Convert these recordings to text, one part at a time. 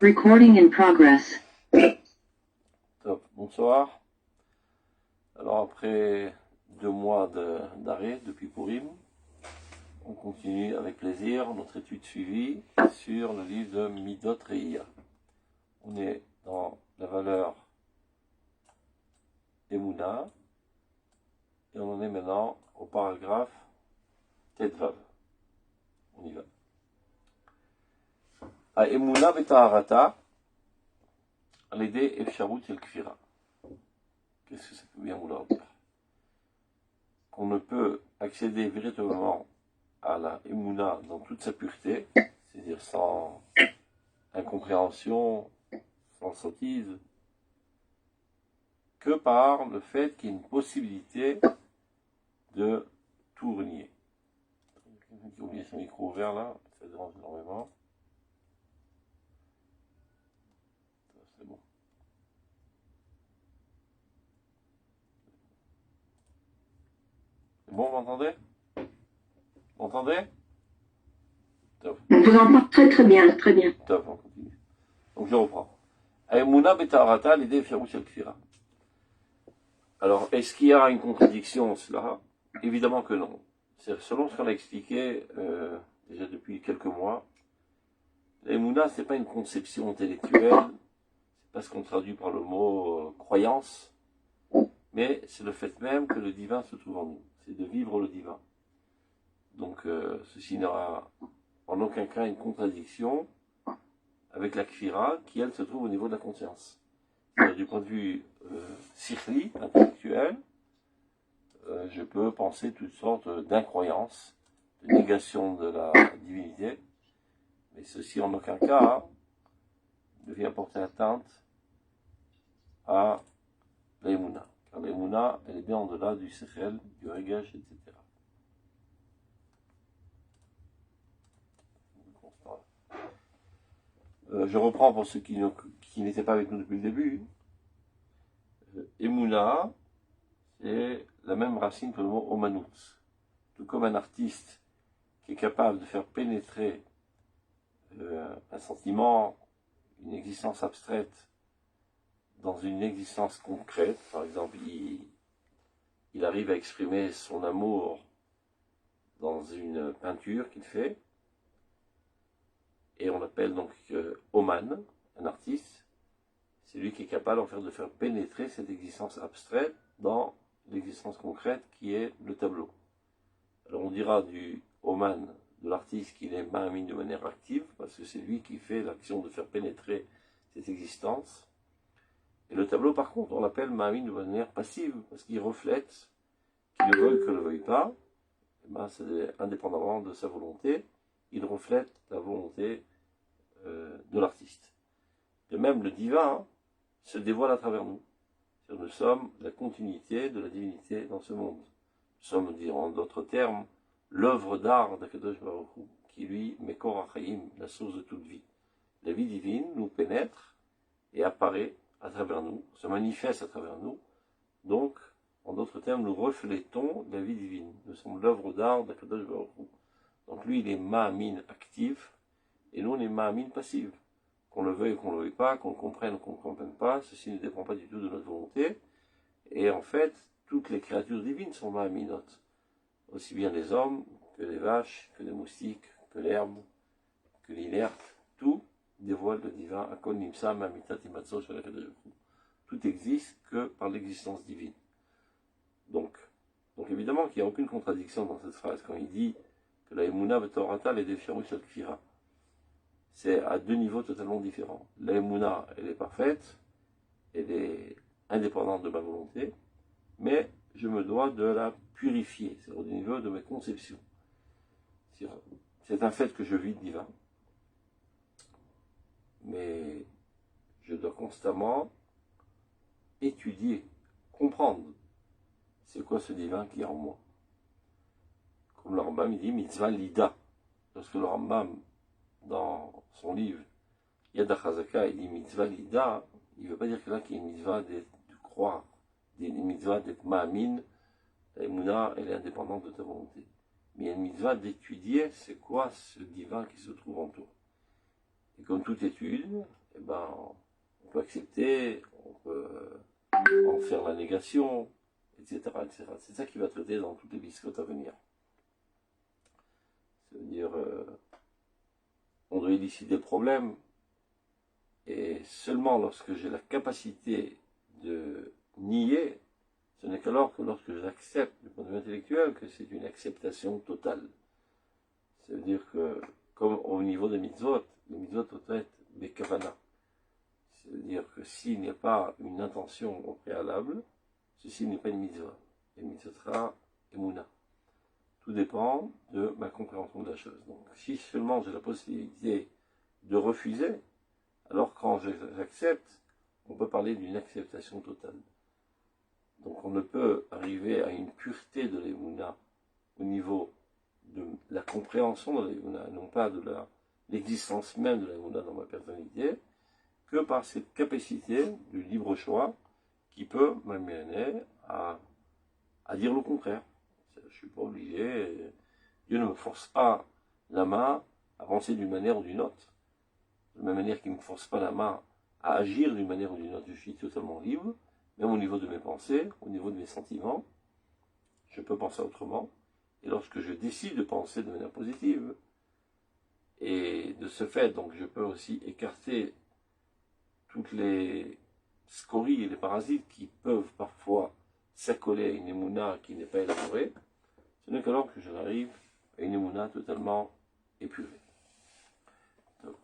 Recording in progress. Top, bonsoir. Alors après 2 mois d'arrêt depuis Purim, on continue avec plaisir notre étude suivie sur le livre de Midot Reia. On est dans la valeur Emouna et on en est maintenant au paragraphe Tetvav. On y va. A Emouna Betaharata Al-Yedei Efsharut El Kfira. Qu'est-ce que ça peut bien vouloir dire? Qu'on ne peut accéder véritablement à la Emouna dans toute sa pureté, c'est-à-dire sans incompréhension, sans sottise, que par le fait qu'il y ait une possibilité de tout renier. Quelqu'un qui a oublié son micro ouvert là, ça dérange énormément. C'est bon. C'est bon, vous m'entendez? Vous m'entendez? Top. On vous entend très très bien, très bien. Top, on continue. Donc je reprends. Aïmouna betaharata l'idée Ferrouch el Kfira. Alors, est-ce qu'il y a une contradiction en cela? Évidemment que non. Selon ce qu'on a expliqué déjà depuis quelques mois, l'Emouna, ce n'est pas une conception intellectuelle, c'est pas ce qu'on traduit par le mot croyance, mais c'est le fait même que le divin se trouve en nous, c'est de vivre le divin. Donc, ceci n'aura en aucun cas une contradiction avec la Kfira, qui elle se trouve au niveau de la conscience. Du point de vue sikhli, intellectuel, je peux penser toutes sortes d'incroyances, de négation de la divinité, mais ceci en aucun cas ne vient porter atteinte à l'Emouna. Car l'Emouna, elle est bien en delà du Sechel, du Regesh, etc. Je reprends pour ceux qui n'étaient pas avec nous depuis le début. Emouna, c'est la même racine que le mot Omanut. Tout comme un artiste qui est capable de faire pénétrer un sentiment, une existence abstraite dans une existence concrète. Par exemple, il arrive à exprimer son amour dans une peinture qu'il fait, et on l'appelle donc Oman, un artiste. C'est lui qui est capable en fait de faire pénétrer cette existence abstraite dans l'existence concrète qui est le tableau. Alors on dira du Oman, de l'artiste, qu'il est ma'amin de manière active, parce que c'est lui qui fait l'action de faire pénétrer cette existence. Et le tableau, par contre, on l'appelle ma'amin de manière passive, parce qu'il reflète, qu'il le veuille que le veuille pas, et ben c'est indépendamment de sa volonté, il reflète la volonté de l'artiste. De même, le divin se dévoile à travers nous. Nous sommes la continuité de la divinité dans ce monde. Nous sommes, en d'autres termes, l'œuvre d'art d'Akadosh Baruch Hu, qui lui, Mekor HaChaim, la source de toute vie. La vie divine nous pénètre et apparaît à travers nous, se manifeste à travers nous. Donc, en d'autres termes, nous reflétons la vie divine. Nous sommes l'œuvre d'art d'Akadosh Baruch Hu. Donc lui, il est ma'amin actif, et nous, on est ma'amin passive. Qu'on le veuille ou qu'on ne le veuille pas, qu'on le comprenne ou qu'on ne le comprenne pas, ceci ne dépend pas du tout de notre volonté. Et en fait, toutes les créatures divines sont ma'aminotes. Aussi bien les hommes, que les vaches, que les moustiques, que l'herbe, que l'inerte, tout dévoile le divin. Akon nimsa ma'amitat imatso sur la Tout existe que par l'existence divine. Donc évidemment qu'il n'y a aucune contradiction dans cette phrase quand il dit que la Emouna Betorata les défirou sur Kfira. C'est à deux niveaux totalement différents. La Emouna, elle est parfaite, elle est indépendante de ma volonté, mais je me dois de la purifier, c'est au niveau de mes conceptions. C'est un fait que je vis divin, mais je dois constamment étudier, comprendre c'est quoi ce divin qui est en moi. Comme le Rambam, il dit mitzvah lida. Lorsque le Rambam, dans son livre Yad HaChazaka, il dit mitzvah lida, il ne veut pas dire que là qu'il y a une mitzvah de croire, une mitzvah d'être ma'amin, la Emouna, elle est indépendante de ta volonté. Mais il y a une mitzvah d'étudier c'est quoi ce divin qui se trouve en toi. Et comme toute étude, eh ben, on peut accepter, on peut en faire la négation, etc., etc. C'est ça qui va traiter dans toutes les biscottes à venir. Ça veut dire, on doit élucider le problème, et seulement lorsque j'ai la capacité de nier, ce n'est qu'alors que lorsque j'accepte du point de vue intellectuel que c'est une acceptation totale. Ça veut dire que, comme au niveau des mitzvot, les mitzvot doivent être des kavana. Ça veut dire que s'il n'y a pas une intention au préalable, ceci n'est pas une mitzvah. Une mitzvah sera emuna. Tout dépend de ma compréhension de la chose. Donc, si seulement j'ai la possibilité de refuser, alors quand j'accepte, on peut parler d'une acceptation totale. Donc, on ne peut arriver à une pureté de l'emuna au niveau de la compréhension de l'emuna, non pas de l'existence même de l'emuna dans ma personnalité, que par cette capacité du libre choix qui peut m'amener à dire le contraire. Je ne suis pas obligé, Dieu ne me force pas la main à penser d'une manière ou d'une autre. De la même manière qu'il ne me force pas la main à agir d'une manière ou d'une autre, je suis totalement libre, même au niveau de mes pensées, au niveau de mes sentiments, je peux penser autrement. Et lorsque je décide de penser de manière positive, et de ce fait, donc, je peux aussi écarter toutes les scories et les parasites qui peuvent parfois s'accoler à une émouna qui n'est pas élaborée, ce n'est qu'alors que je n'arrive à une émouna totalement épurée. Donc,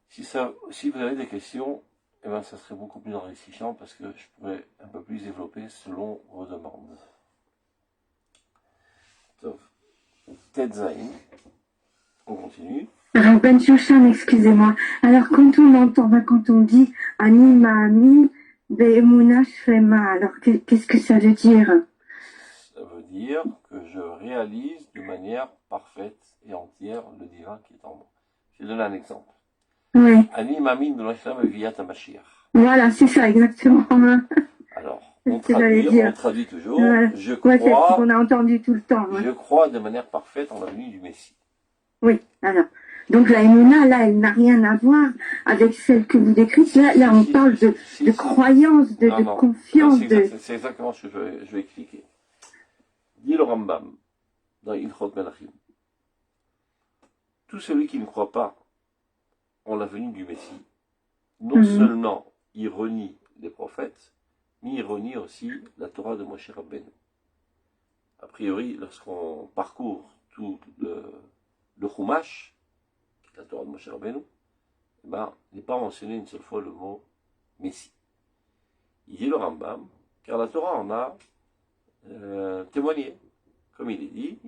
si vous avez des questions, eh ben, ça serait beaucoup plus enrichissant parce que je pourrais un peu plus développer selon vos demandes. Donc, Tetzaïn, on continue. Alors, Ben Shoshan, excusez-moi. Alors, quand on dit Anima Ami, Be'emuna Shema, alors qu'est-ce que ça veut dire? Ça veut dire que je réalise de manière parfaite et entière le divin qui est en moi. Je vais donner un exemple. Oui. Anima Amin de l'Islam via Mashiach. Voilà, c'est ça, exactement. Alors, C'est on ce que j'allais dire. traduit toujours, Voilà. je Ouais, c'est ce crois, qu'on a entendu tout le temps. Ouais. je crois de manière parfaite en la venue du Messie. Oui, alors. Donc la Emouna, là, elle n'a rien à voir avec celle que vous décrivez. Là, on parle de croyance, de confiance. C'est exactement ce que je vais expliquer. Dit le Rambam, dans Ilchot Melachim, tout celui qui ne croit pas en la venue du Messie, non seulement il renie les prophètes, mais il renie aussi la Torah de Moshe Rabbeinu. A priori, lorsqu'on parcourt tout le Chumash, la Torah de Moshe Rabbeinu, eh ben, il n'est pas mentionné une seule fois le mot Messie. Il dit le Rambam, car la Torah en a témoigné. Comme il est dit,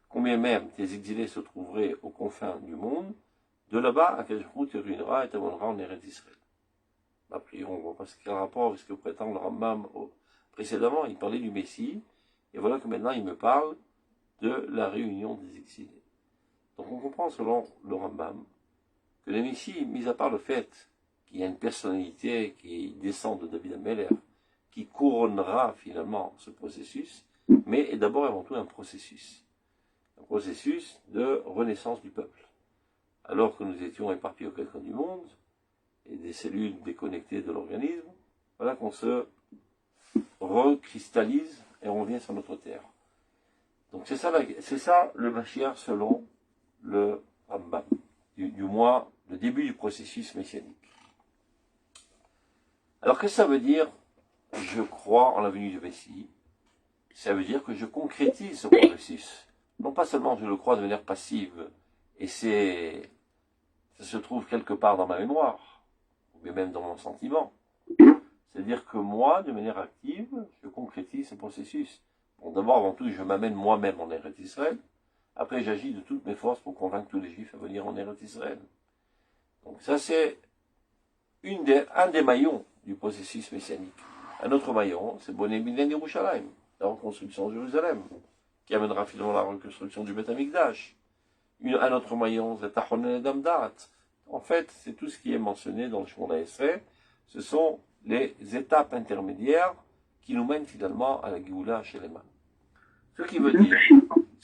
combien même tes exilés se trouveraient aux confins du monde, de là-bas, à quel route te ruinera et t'amènera en Eretz Israël. A priori, on voit pas quel rapport avec ce que prétend le Rambam précédemment. Il parlait du Messie, et voilà que maintenant il me parle de la réunion des exilés. Donc on comprend selon le Rambam que le Messie, mis à part le fait qu'il y a une personnalité qui descend de David Ameller, qui couronnera finalement ce processus, mais est d'abord et avant tout un processus de renaissance du peuple. Alors que nous étions éparpillés aux quatre coins du monde, et des cellules déconnectées de l'organisme, voilà qu'on se recristallise et on revient sur notre terre. Donc c'est ça le Mashiach selon le Rambam, du moins le début du processus messianique. Alors qu'est-ce que ça veut dire je crois en la venue du Messie? Ça veut dire que je concrétise ce processus. Non pas seulement je le crois de manière passive, et ça se trouve quelque part dans ma mémoire, ou même dans mon sentiment. C'est-à-dire que moi, de manière active, je concrétise ce processus. Bon, d'abord, avant tout, je m'amène moi-même en Eretz Israël. Après, j'agis de toutes mes forces pour convaincre tous les Juifs à venir en Eretz Israël. Donc ça, c'est un des maillons du processus messianique. Un autre maillon, c'est Boné Bilen Yerushalayim, la reconstruction de Jérusalem, qui amènera finalement la reconstruction du Beth Amikdash. Un autre maillon, c'est Tachonen Edam Da'at. En fait, c'est tout ce qui est mentionné dans le Shemona Esrei. Ce sont les étapes intermédiaires qui nous mènent finalement à la Géoula Shelema. Ce qui veut dire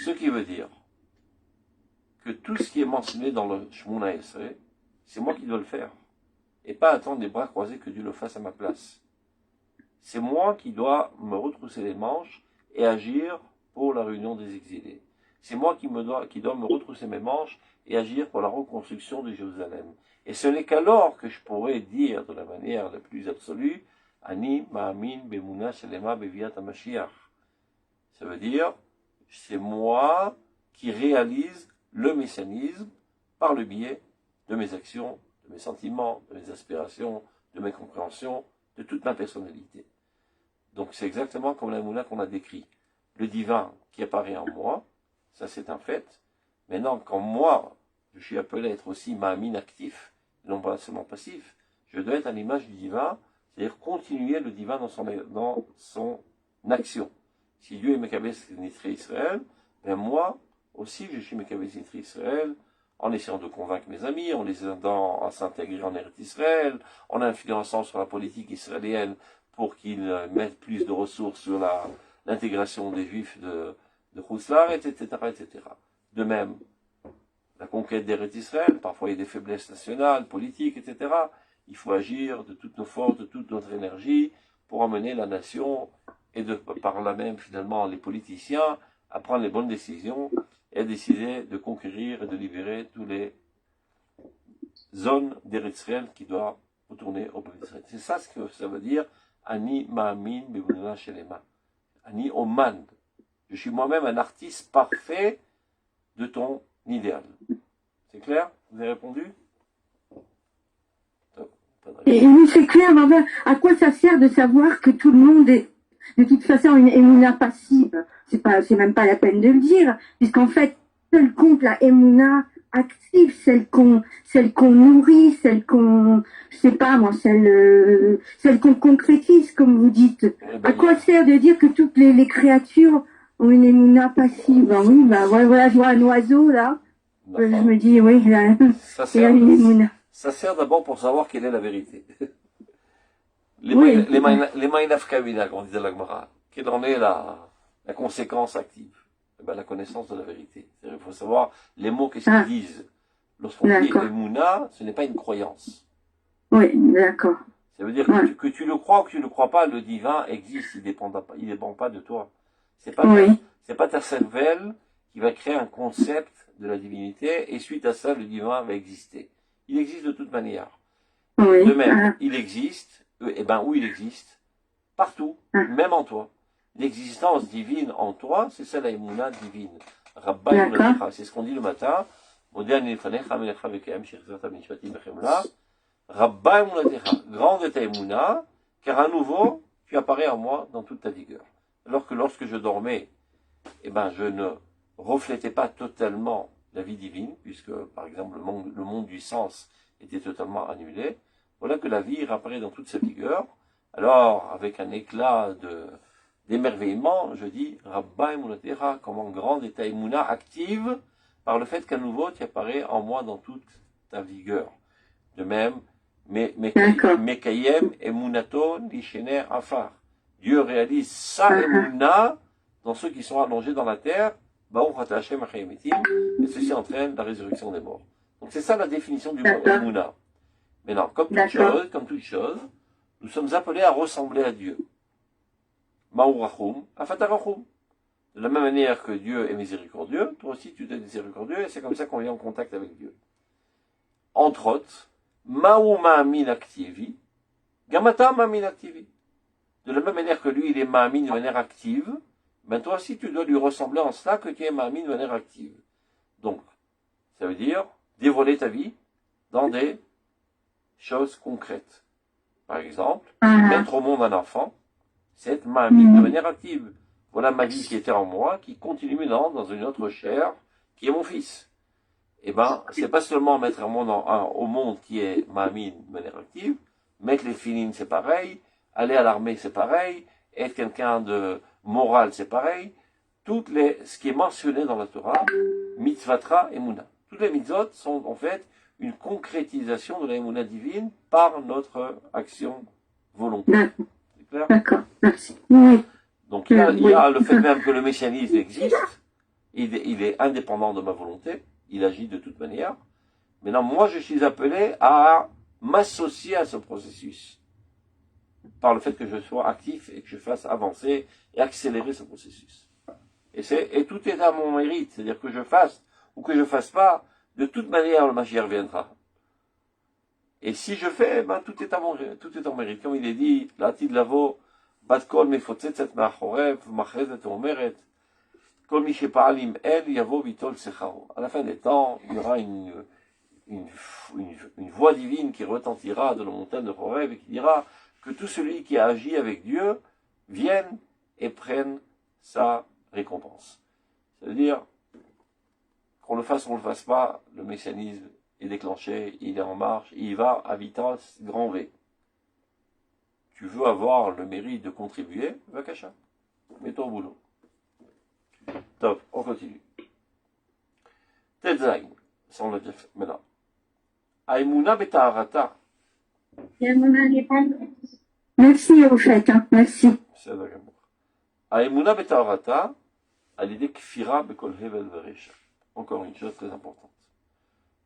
Ce qui veut dire que tout ce qui est mentionné dans le Shemona Esrei, c'est moi qui dois le faire. Et pas attendre les bras croisés que Dieu le fasse à ma place. C'est moi qui dois me retrousser les manches et agir pour la réunion des exilés. C'est moi qui dois me retrousser mes manches et agir pour la reconstruction de Jérusalem. Et ce n'est qu'alors que je pourrais dire de la manière la plus absolue, Ani ma'amin bemuna shelema beviat hamashiach. Ça veut dire, c'est moi qui réalise le messianisme par le biais de mes actions, de mes sentiments, de mes aspirations, de mes compréhensions, de toute ma personnalité. Donc c'est exactement comme la mouna qu'on a décrit. Le divin qui apparaît en moi, ça c'est un fait. Maintenant, quand moi, je suis appelé à être aussi ma'amin actif, non pas seulement passif, je dois être à l'image du divin, c'est-à-dire continuer le divin dans son action. Si Dieu est Mekabes Nitri Israël, ben moi aussi je suis Mekabes Nitri Israël, en essayant de convaincre mes amis, en les aidant à s'intégrer en Eretz Israël, en influençant sur la politique israélienne pour qu'ils mettent plus de ressources sur l'intégration des Juifs de Khouslar, etc., etc. De même, la conquête d'Eretz Israël, parfois il y a des faiblesses nationales, politiques, etc. Il faut agir de toutes nos forces, de toute notre énergie pour amener la nation et par là même finalement les politiciens à prendre les bonnes décisions et à décider de conquérir et de libérer toutes les zones d'Eretz Israël qui doivent retourner au peuple d'Israël. C'est ça ce que ça veut dire Ani ma'amin bebununa shelema. Ani oman. Je suis moi-même un artiste parfait de ton idéal. C'est clair? Vous avez répondu? Et oui, c'est clair, mais enfin, à quoi ça sert de savoir que tout le monde est de toute façon une émouna passive? C'est même pas la peine de le dire, puisqu'en fait, seul compte la émouna active, celle qu'on nourrit, celle qu'on, je sais pas moi, celle qu'on concrétise, comme vous dites. À quoi sert de dire que toutes les créatures ont une émouna passive? Ben oui, bah voilà, je vois un oiseau là, je me dis oui, il a une émouna. Ça sert d'abord pour savoir quelle est la vérité. Les Maïnaf Kavina, comme on disait la Gemara, quelle en est la conséquence active? Eh ben, la connaissance de la vérité. Il faut savoir les mots, qu'est-ce qu'ils disent. Lorsqu'on dit Emouna, ce n'est pas une croyance. Oui, d'accord. Ça veut dire que tu le crois ou que tu ne le crois pas, le divin existe, il dépend pas de toi. C'est pas ta cervelle qui va créer un concept de la divinité et suite à ça, le divin va exister. Il existe de toute manière. Oui. De même, il existe, et ben où il existe? Partout, même en toi. L'existence divine en toi, c'est ça la émouna divine. C'est ce qu'on dit le matin. Grande est ta émouna, car à nouveau, tu apparais en moi dans toute ta vigueur. Alors que lorsque je dormais, eh ben, je ne reflétais pas totalement la vie divine, puisque, par exemple, le monde du sens était totalement annulé. Voilà que la vie réapparaît dans toute sa vigueur. Alors, avec un éclat d'émerveillement, je dis, Rabba Emunatera, comment grande est ta émouna active, par le fait qu'à nouveau, tu apparais en moi dans toute ta vigueur. De même, Mekayem Emunato Lishener Afar. Dieu réalise sa émouna dans ceux qui sont allongés dans la terre, et ceci entraîne la résurrection des morts. Donc c'est ça la définition du mot Emouna. Maintenant, comme toute chose, nous sommes appelés à ressembler à Dieu. Ma'urachum, afatarachum. De la même manière que Dieu est miséricordieux, toi aussi tu es miséricordieux, et c'est comme ça qu'on vient en contact avec Dieu. Entre autres, ma'umamin activi, gamata ma'min activi. De la même manière que lui, il est ma'amin de manière active, ben toi aussi tu dois lui ressembler en cela que tu es ma'amin de manière active. Donc, ça veut dire dévoiler ta vie dans des choses concrètes. Par exemple, mettre au monde un enfant, c'est être ma'amin de manière active. Voilà ma vie qui était en moi, qui continue maintenant dans une autre chair, qui est mon fils. Eh ben, c'est pas seulement mettre un monde au monde qui est ma'amin de manière active, mettre les filines c'est pareil, aller à l'armée c'est pareil, être quelqu'un de moral c'est pareil, ce qui est mentionné dans la Torah, mitzvatra emuna. Toutes les mitzvot sont en fait une concrétisation de la emuna divine par notre action volontaire. C'est clair? D'accord, merci. Oui. Donc il y a le fait même que le messianisme existe, il est indépendant de ma volonté, il agit de toute manière. Maintenant, moi, je suis appelé à m'associer à ce processus par le fait que je sois actif et que je fasse avancer et accélérer ce processus. Et tout est à mon mérite, c'est-à-dire que je fasse ou que je fasse pas, de toute manière, le Mashiach viendra. Et si je fais, ben, tout est en mérite. Comme il est dit, l'atid lavo, bat kol mefotzetzet ma'achorev, machezet omeret, kol mi she'pa'alim el, yavo vitol secharo. À la fin des temps, il y aura une voix divine qui retentira de la montagne de Horeb et qui dira que tout celui qui a agi avec Dieu vienne et prenne sa récompense. C'est-à-dire, qu'on le fasse ou qu'on ne le fasse pas, le messianisme est déclenché, il est en marche, il va à vitesse grand V. Tu veux avoir le mérite de contribuer, va cacha. Mets-toi au boulot. Top, on continue. Tetzaïn, ça on l'a déjà fait, maintenant. Aïmouna betaharata. Merci au fait, hein, merci. C'est d'accord. Aïmouna betaharata, à l'idée kfira bekol hevel veresha. Encore une chose très importante.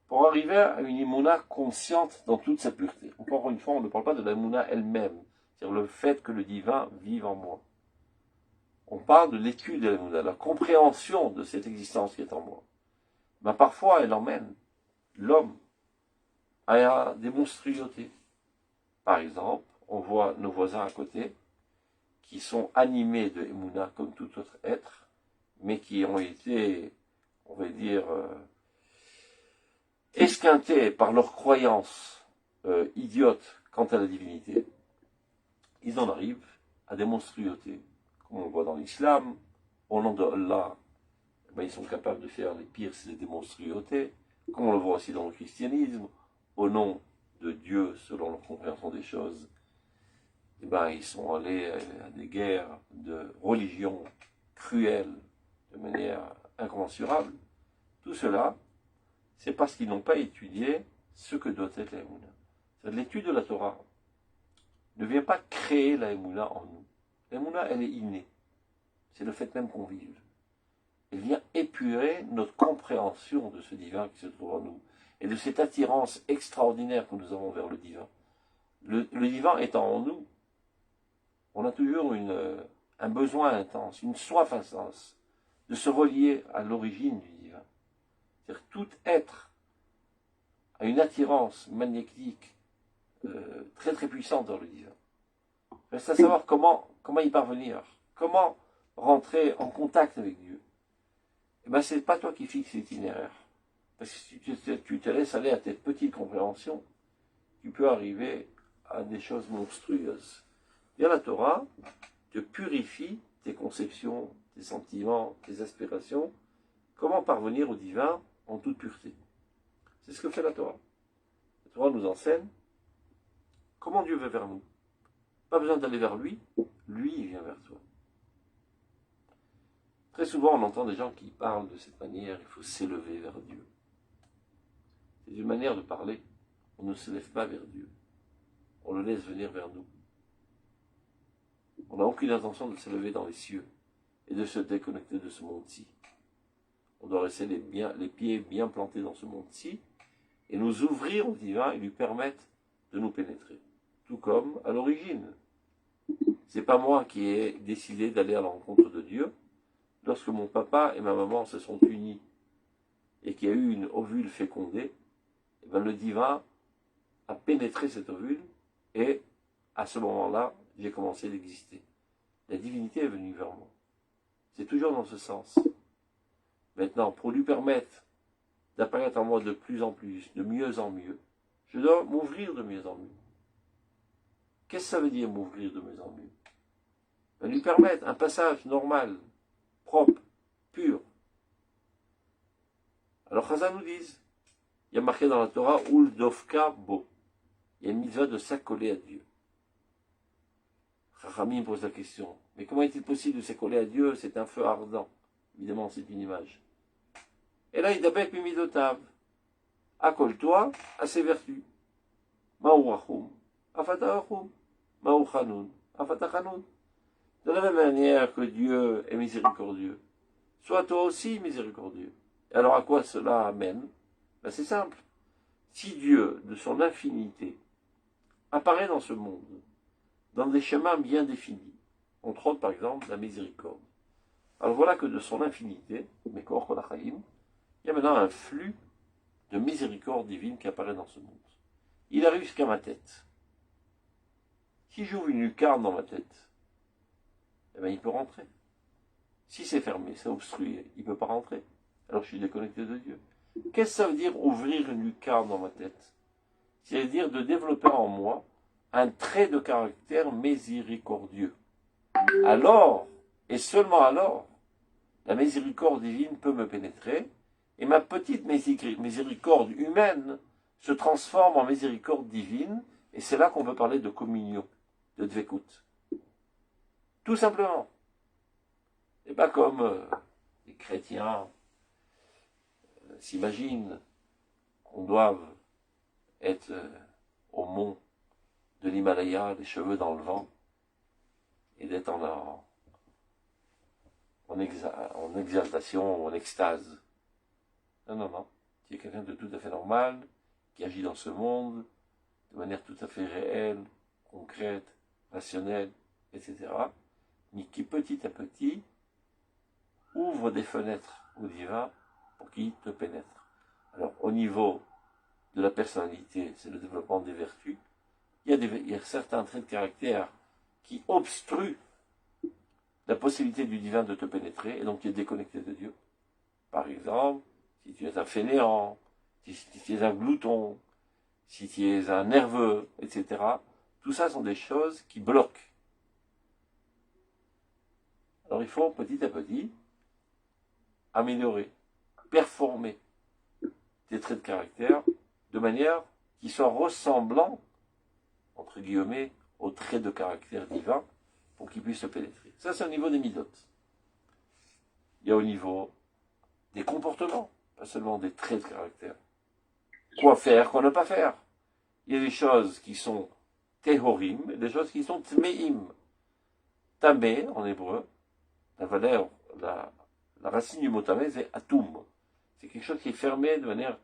Pour arriver à une imuna consciente dans toute sa pureté. Encore une fois, on ne parle pas de l'imuna elle-même, c'est-à-dire le fait que le divin vive en moi. On parle de l'étude de l'imuna, la compréhension de cette existence qui est en moi. Mais parfois, elle emmène l'homme à des monstruosités. Par exemple, on voit nos voisins à côté qui sont animés de imuna comme tout autre être, mais qui ont été, on va dire, esquintés par leurs croyances idiotes quant à la divinité. Ils en arrivent à des monstruosités, comme on le voit dans l'islam. Au nom de Allah, ben, ils sont capables de faire les pires des monstruosités, comme on le voit aussi dans le christianisme. Au nom de Dieu, selon leur compréhension des choses, eh ben, ils sont allés à des guerres de religion cruelles, de manière incommensurable. Tout cela, c'est parce qu'ils n'ont pas étudié ce que doit être la Emouna. L'étude de la Torah ne vient pas créer la Emouna en nous. La Emouna, elle est innée. C'est le fait même qu'on vive. Elle vient épurer notre compréhension de ce divin qui se trouve en nous et de cette attirance extraordinaire que nous avons vers le divin. Le divin étant en nous, on a toujours un besoin intense, une soif intense de se relier à l'origine du divin. C'est-à-dire tout être a une attirance magnétique très très puissante dans le divin. Reste à savoir comment y parvenir, comment rentrer en contact avec Dieu. Et ben c'est pas toi qui fixes l'itinéraire. Parce que si tu te laisses aller à tes petites compréhensions, tu peux arriver à des choses monstrueuses. Bien la Torah te purifie tes conceptions, tes sentiments, tes aspirations. Comment parvenir au divin en toute pureté? C'est ce que fait la Torah. La Torah nous enseigne comment Dieu veut vers nous. Pas besoin d'aller vers lui, lui il vient vers toi. Très souvent on entend des gens qui parlent de cette manière, il faut s'élever vers Dieu. C'est une manière de parler. On ne se lève pas vers Dieu. On le laisse venir vers nous. On n'a aucune intention de s'élever dans les cieux et de se déconnecter de ce monde-ci. On doit rester les pieds bien plantés dans ce monde-ci et nous ouvrir au divin et lui permettre de nous pénétrer. Tout comme à l'origine. C'est pas moi qui ai décidé d'aller à l'encontre de Dieu. Lorsque mon papa et ma maman se sont unis et qu'il y a eu une ovule fécondée, et ben le divin a pénétré cet ovule et à ce moment-là, j'ai commencé d'exister. La divinité est venue vers moi. C'est toujours dans ce sens. Maintenant, pour lui permettre d'apparaître en moi de plus en plus, de mieux en mieux, je dois m'ouvrir de mieux en mieux. Qu'est-ce que ça veut dire m'ouvrir de mieux en mieux? Ben, lui permettre un passage normal, propre, pur. Alors Chazal nous dit, il y a marqué dans la Torah, Ul Dovka Bo. Il y a une mitzvah de s'accoler à Dieu. Chachamim pose la question, mais comment est-il possible de s'accoler à Dieu? C'est un feu ardent. Évidemment, c'est une image. Et là, il d'abek mimidotav. Accole-toi à ses vertus. Ma'u rachum, afata rachum. Ma'u chanun, afata chanun. De la même manière que Dieu est miséricordieux, sois toi aussi miséricordieux. Et alors à quoi cela amène? Ben, c'est simple. Si Dieu, de son infinité, apparaît dans ce monde, dans des chemins bien définis, entre autres par exemple la miséricorde, alors voilà que de son infinité, il y a maintenant un flux de miséricorde divine qui apparaît dans ce monde. Il arrive jusqu'à ma tête. Si j'ouvre une lucarne dans ma tête, eh bien, il peut rentrer. Si c'est fermé, c'est obstrué, il ne peut pas rentrer. Alors je suis déconnecté de Dieu. Qu'est-ce que ça veut dire ouvrir une lucarne dans ma tête? C'est-à-dire de développer en moi un trait de caractère miséricordieux. Alors, et seulement alors, la miséricorde divine peut me pénétrer, et ma petite miséricorde humaine se transforme en miséricorde divine, et c'est là qu'on peut parler de communion, de dvekut. Tout simplement. Et pas comme les chrétiens s'imaginent qu'on doive être au mont de l'Himalaya, les cheveux dans le vent, et d'être en exaltation, en extase. Non, non, non. Tu es quelqu'un de tout à fait normal, qui agit dans ce monde de manière tout à fait réelle, concrète, rationnelle, etc. Mais qui petit à petit ouvre des fenêtres au divin pour qu'il te pénètre. Alors, au niveau de la personnalité, c'est le développement des vertus. Il y a certains traits de caractère qui obstruent la possibilité du divin de te pénétrer, et donc tu es déconnecté de Dieu. Par exemple, si tu es un fainéant, si tu es un glouton, si tu es un nerveux, etc. Tout ça sont des choses qui bloquent. Alors il faut petit à petit améliorer, performer tes traits de caractère de manière qu'ils soient ressemblants, entre guillemets, aux traits de caractère divin pour qu'ils puissent se pénétrer. Ça, c'est au niveau des midotes. Il y a au niveau des comportements, pas seulement des traits de caractère. Quoi faire, quoi ne pas faire. Il y a des choses qui sont tehorim et des choses qui sont tmeim. Tamé, en hébreu, la valeur, la racine du mot tamé, c'est atum. C'est quelque chose qui est fermé de manière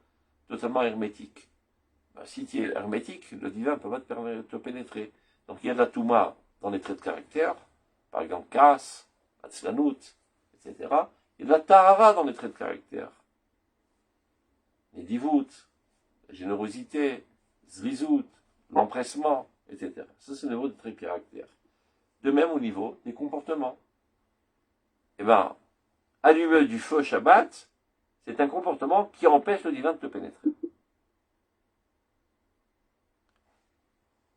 totalement hermétique. Ben, si tu es hermétique, le divin ne peut pas te pénétrer. Donc il y a de la touma dans les traits de caractère, par exemple kas, atzlanout, etc. Il y a de la tahara dans les traits de caractère. Les divout, la générosité, zrizout, l'empressement, etc. Ça, c'est le niveau des traits de caractère. De même au niveau des comportements. Eh bien, allumer du feu Shabbat, c'est un comportement qui empêche le divin de te pénétrer.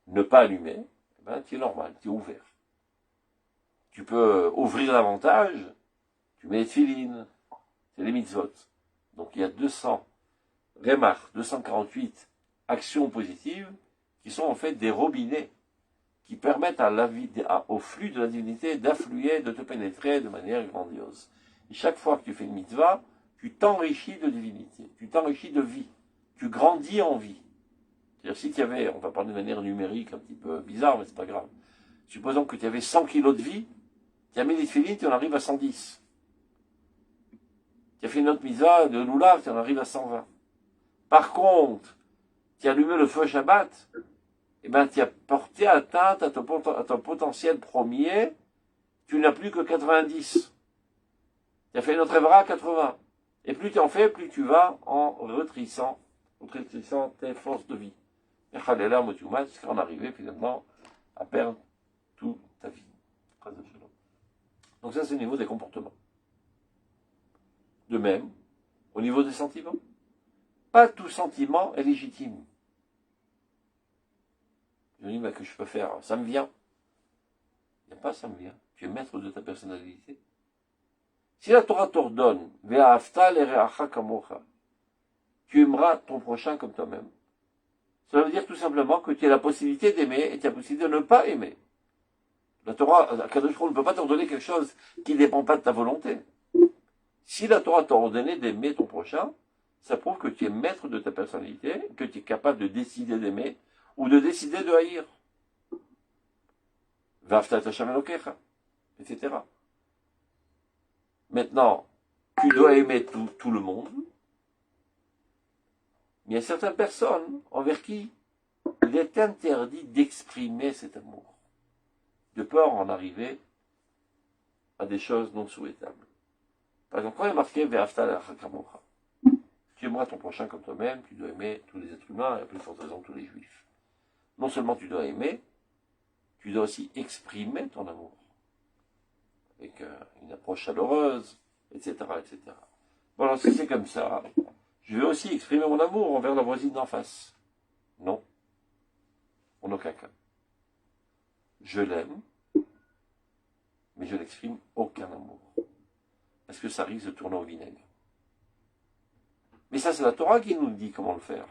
Ne pas allumer, eh ben, tu es normal, tu es ouvert. Tu peux ouvrir davantage, tu mets les tefilines, c'est les mitzvot. Donc il y a 248 actions positives qui sont en fait des robinets qui permettent au flux de la divinité d'affluer, de te pénétrer de manière grandiose. Et chaque fois que tu fais une mitzvah, tu t'enrichis de divinité, tu t'enrichis de vie, tu grandis en vie. C'est-à-dire si tu avais, on va parler de manière numérique un petit peu bizarre, mais c'est pas grave. Supposons que tu avais 100 kilos de vie, tu as mis les tefilines, tu en arrives à 110. Tu as fait une autre mitzvah de loulav, tu en arrives à 120. Par contre, tu as allumé le feu Shabbat, eh ben, tu as porté atteinte à ton potentiel premier, tu n'as plus que 90. Tu as fait notre Evra à 80. Et plus tu en fais, plus tu vas en rétrécissant tes forces de vie. Et Khalela Motumat, jusqu'à en arriver finalement à perdre toute ta vie. Donc ça, c'est au niveau des comportements. De même, au niveau des sentiments. Pas tout sentiment est légitime. Je dis, mais que je peux faire? Ça me vient. Il n'y a pas ça me vient. Tu es maître de ta personnalité. Si la Torah t'ordonne, tu aimeras ton prochain comme toi-même. Ça veut dire tout simplement que tu as la possibilité d'aimer et tu as la possibilité de ne pas aimer. La Torah, la Kadosh ne peut pas t'ordonner quelque chose qui ne dépend pas de ta volonté. Si la Torah t'a ordonné d'aimer ton prochain, ça prouve que tu es maître de ta personnalité, que tu es capable de décider d'aimer ou de décider de haïr. Vaftat Hashem Elokecha, etc. Maintenant, tu dois aimer tout le monde. Mais il y a certaines personnes envers qui il est interdit d'exprimer cet amour, de peur en arriver à des choses non souhaitables. Par exemple, quand il est marqué Ve'afta l'achar kamocha, tu aimeras ton prochain comme toi-même, tu dois aimer tous les êtres humains et à plus forte raison tous les juifs. Non seulement tu dois aimer, tu dois aussi exprimer ton amour avec une approche chaleureuse, etc., etc. Bon, alors si c'est comme ça, je vais aussi exprimer mon amour envers la voisine d'en face. Non, en aucun cas. Je l'aime, mais je n'exprime aucun amour. Parce que ça risque de tourner au vinaigre. Mais ça, c'est la Torah qui nous dit comment le faire.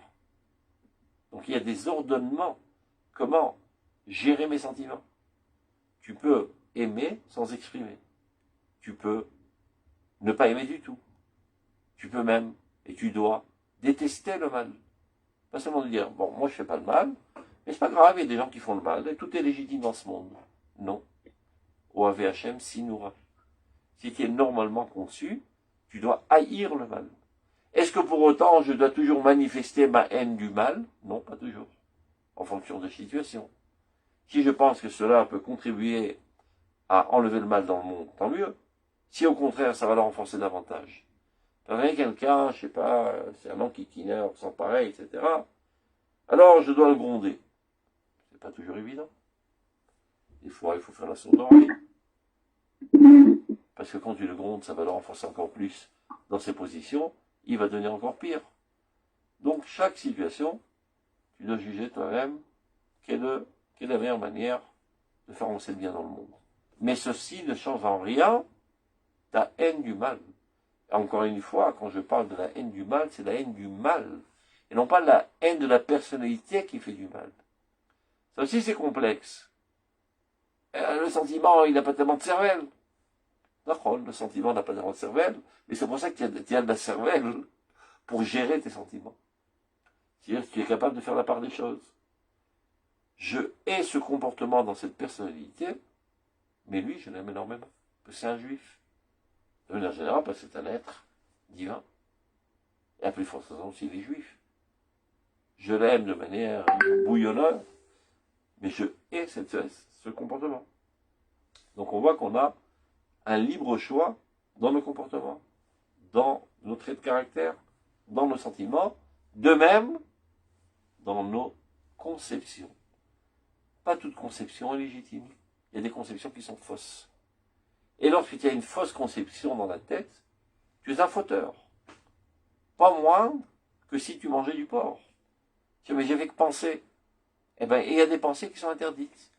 Donc il y a des ordonnements. Comment gérer mes sentiments. Tu peux aimer sans exprimer. Tu peux ne pas aimer du tout. Tu peux même, et tu dois, détester le mal. Pas seulement de dire, bon, moi je fais pas le mal, mais c'est pas grave, il y a des gens qui font le mal, et tout est légitime dans ce monde. Non. Au AVHM, Sinura. Si tu es normalement conçu, tu dois haïr le mal. Est-ce que pour autant je dois toujours manifester ma haine du mal? Non, pas toujours. En fonction de la situation. Si je pense que cela peut contribuer à enlever le mal dans le monde, tant mieux. Si au contraire, ça va le renforcer davantage. Quand il y a quelqu'un, je sais pas, c'est un enquiquineur sans pareil, etc. Alors je dois le gronder. C'est pas toujours évident. Des fois, il faut faire la sourde oreille. Parce que quand tu le grondes, ça va le renforcer encore plus dans ses positions. Il va devenir encore pire. Donc, chaque situation, tu dois juger toi-même quelle est la meilleure manière de faire avancer le bien dans le monde. Mais ceci ne change en rien ta haine du mal. Et encore une fois, quand je parle de la haine du mal, c'est la haine du mal. Et non pas la haine de la personnalité qui fait du mal. Ça aussi, c'est complexe. Le sentiment, il n'a pas tellement de cervelle. D'accord, le sentiment n'a pas tellement de cervelle, mais c'est pour ça qu'il y a de la cervelle pour gérer tes sentiments. C'est-à-dire que tu es capable de faire la part des choses. Je hais ce comportement dans cette personnalité, mais lui, je l'aime énormément, parce que c'est un juif. De manière générale, parce que c'est un être divin. Et à plus forte raison aussi, il est juif. Je l'aime de manière bouillonneur, mais je hais ce comportement. Donc on voit qu'on a un libre choix dans nos comportements, dans nos traits de caractère, dans nos sentiments, de même dans nos conceptions. Pas toute conception est légitime. Il y a des conceptions qui sont fausses. Et lorsque tu as une fausse conception dans la tête, tu es un fauteur. Pas moins que si tu mangeais du porc. Tu dis, mais j'avais que penser. Eh bien, il y a des pensées qui sont interdites.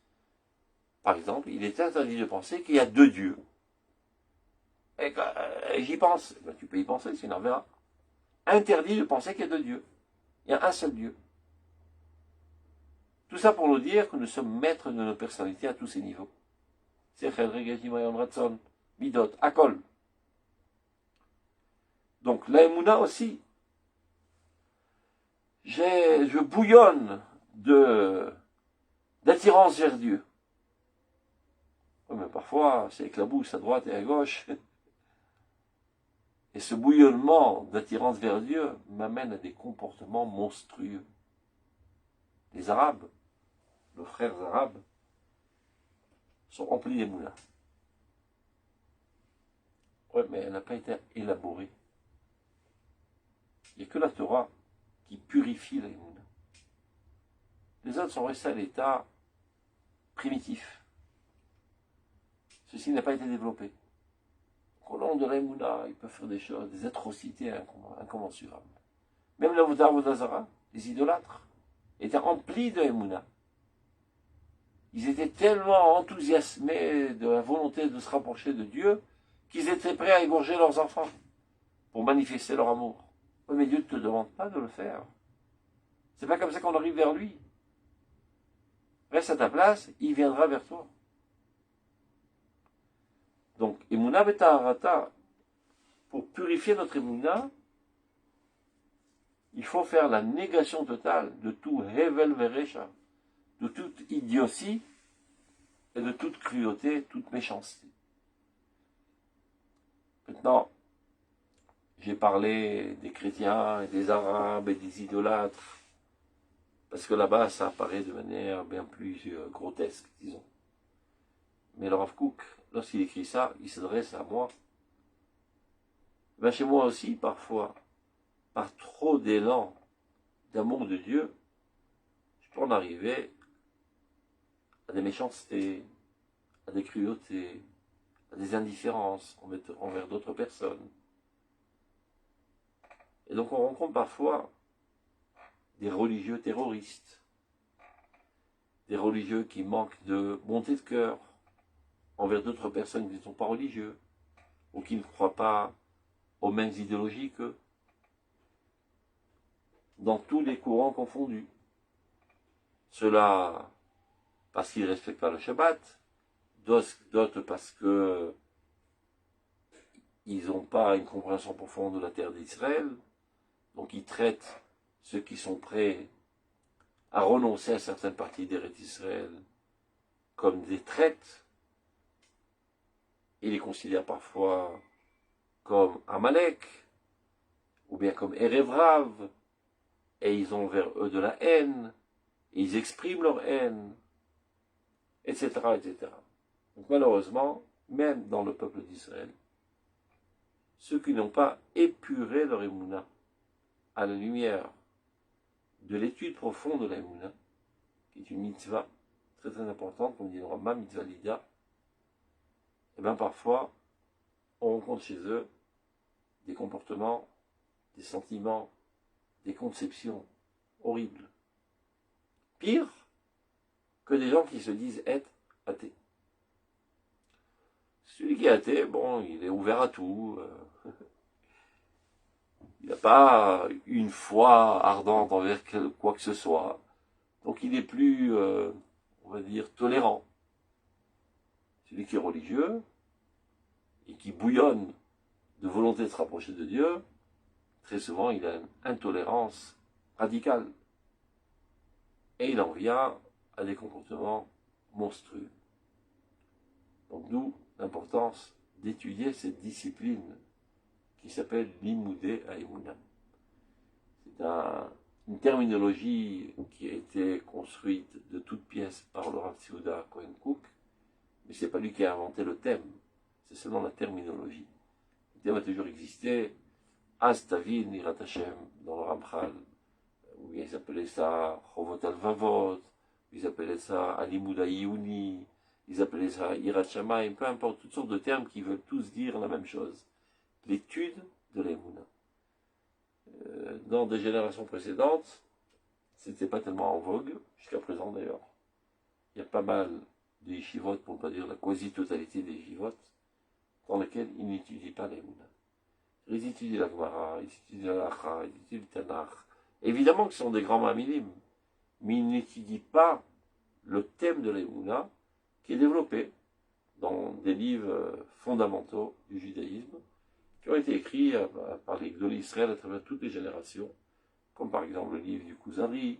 Par exemple, il est interdit de penser qu'il y a deux dieux. Et j'y pense. Eh ben, tu peux y penser, sinon on verra. Interdit de penser qu'il y a deux dieux. Il y a un seul Dieu. Tout ça pour nous dire que nous sommes maîtres de nos personnalités à tous ces niveaux. Sechel, Regazim, Ratson, Midot, Akol. Donc, la Emouna aussi. Je bouillonne d'attirance vers Dieu. Ouais, mais parfois, c'est éclabousse à droite et à gauche. Et ce bouillonnement d'attirance vers Dieu m'amène à des comportements monstrueux. Les Arabes, nos frères arabes, sont remplis d'émouna. Ouais, mais elle n'a pas été élaborée. Il n'y a que la Torah qui purifie la émouna. Les autres sont restés à l'état primitif. Ceci n'a pas été développé. Au nom de la émouna, ils peuvent faire des choses, des atrocités incommensurables. Même l'Avodazara, les idolâtres, étaient remplis de émouna. Ils étaient tellement enthousiasmés de la volonté de se rapprocher de Dieu qu'ils étaient prêts à égorger leurs enfants pour manifester leur amour. Oui, mais Dieu ne te demande pas de le faire. C'est pas comme ça qu'on arrive vers lui. Reste à ta place, il viendra vers toi. Donc, Emouna Betaharata, pour purifier notre Emouna, il faut faire la négation totale de tout Hevel Veresha, de toute idiotie et de toute cruauté, toute méchanceté. Maintenant, j'ai parlé des chrétiens et des arabes et des idolâtres, parce que là-bas, ça apparaît de manière bien plus grotesque, disons. Mais le Rav Kook, lorsqu'il écrit ça, il s'adresse à moi. Ben chez moi aussi, parfois, par trop d'élan d'amour de Dieu, je peux en arriver à des méchancetés, à des cruautés, à des indifférences envers d'autres personnes. Et donc on rencontre parfois des religieux terroristes, des religieux qui manquent de bonté de cœur envers d'autres personnes qui ne sont pas religieux, ou qui ne croient pas aux mêmes idéologies qu'eux, dans tous les courants confondus. Cela parce qu'ils ne respectent pas le Shabbat, d'autres parce que ils n'ont pas une compréhension profonde de la terre d'Israël, donc ils traitent ceux qui sont prêts à renoncer à certaines parties d'Eretz Israël comme des traites. Ils les considèrent parfois comme Amalek, ou bien comme Erev Rav, et ils ont vers eux de la haine, et ils expriment leur haine, etc., etc. Donc malheureusement, même dans le peuple d'Israël, ceux qui n'ont pas épuré leur émouna à la lumière de l'étude profonde de la émouna, qui est une mitzvah très très importante, comme dit le Rambam, mitzvah lida, et bien parfois, on rencontre chez eux des comportements, des sentiments, des conceptions horribles. Pire que des gens qui se disent être athées. Celui qui est athée, bon, il est ouvert à tout. Il n'a pas une foi ardente envers quoi que ce soit. Donc il est plus, on va dire, tolérant. Celui qui est religieux et qui bouillonne de volonté de se rapprocher de Dieu, très souvent il a une intolérance radicale. Et il en vient à des comportements monstrueux. Donc d'où l'importance d'étudier cette discipline qui s'appelle l'imoudé haïmouna. C'est une terminologie qui a été construite de toutes pièces par le Rav Tzouda Cohen Cook, mais c'est pas lui qui a inventé le thème, c'est seulement la terminologie. Le thème a toujours existé, Astavin Irat Hashem dans le Ramchal, où ils appelaient ça Chovot al-Vavot, ils appelaient ça Alimouda Iyuni, ils appelaient ça Irat Shamayim, peu importe, toutes sortes de termes qui veulent tous dire la même chose. L'étude de l'Emouna. Dans des générations précédentes, c'était pas tellement en vogue, jusqu'à présent d'ailleurs. Il y a pas mal de yeshivot, pour ne pas dire la quasi-totalité des yeshivot, dans lesquels ils n'étudient pas l'Emouna. Ils étudient la Gemara, ils étudient la Lacha, ils étudient le Tanakh. Évidemment que ce sont des grands mamilim, mais ils n'étudient pas le thème de l'Emouna qui est développé dans des livres fondamentaux du judaïsme, qui ont été écrits par les Gdolei Israël à travers toutes les générations, comme par exemple le livre du Kuzari,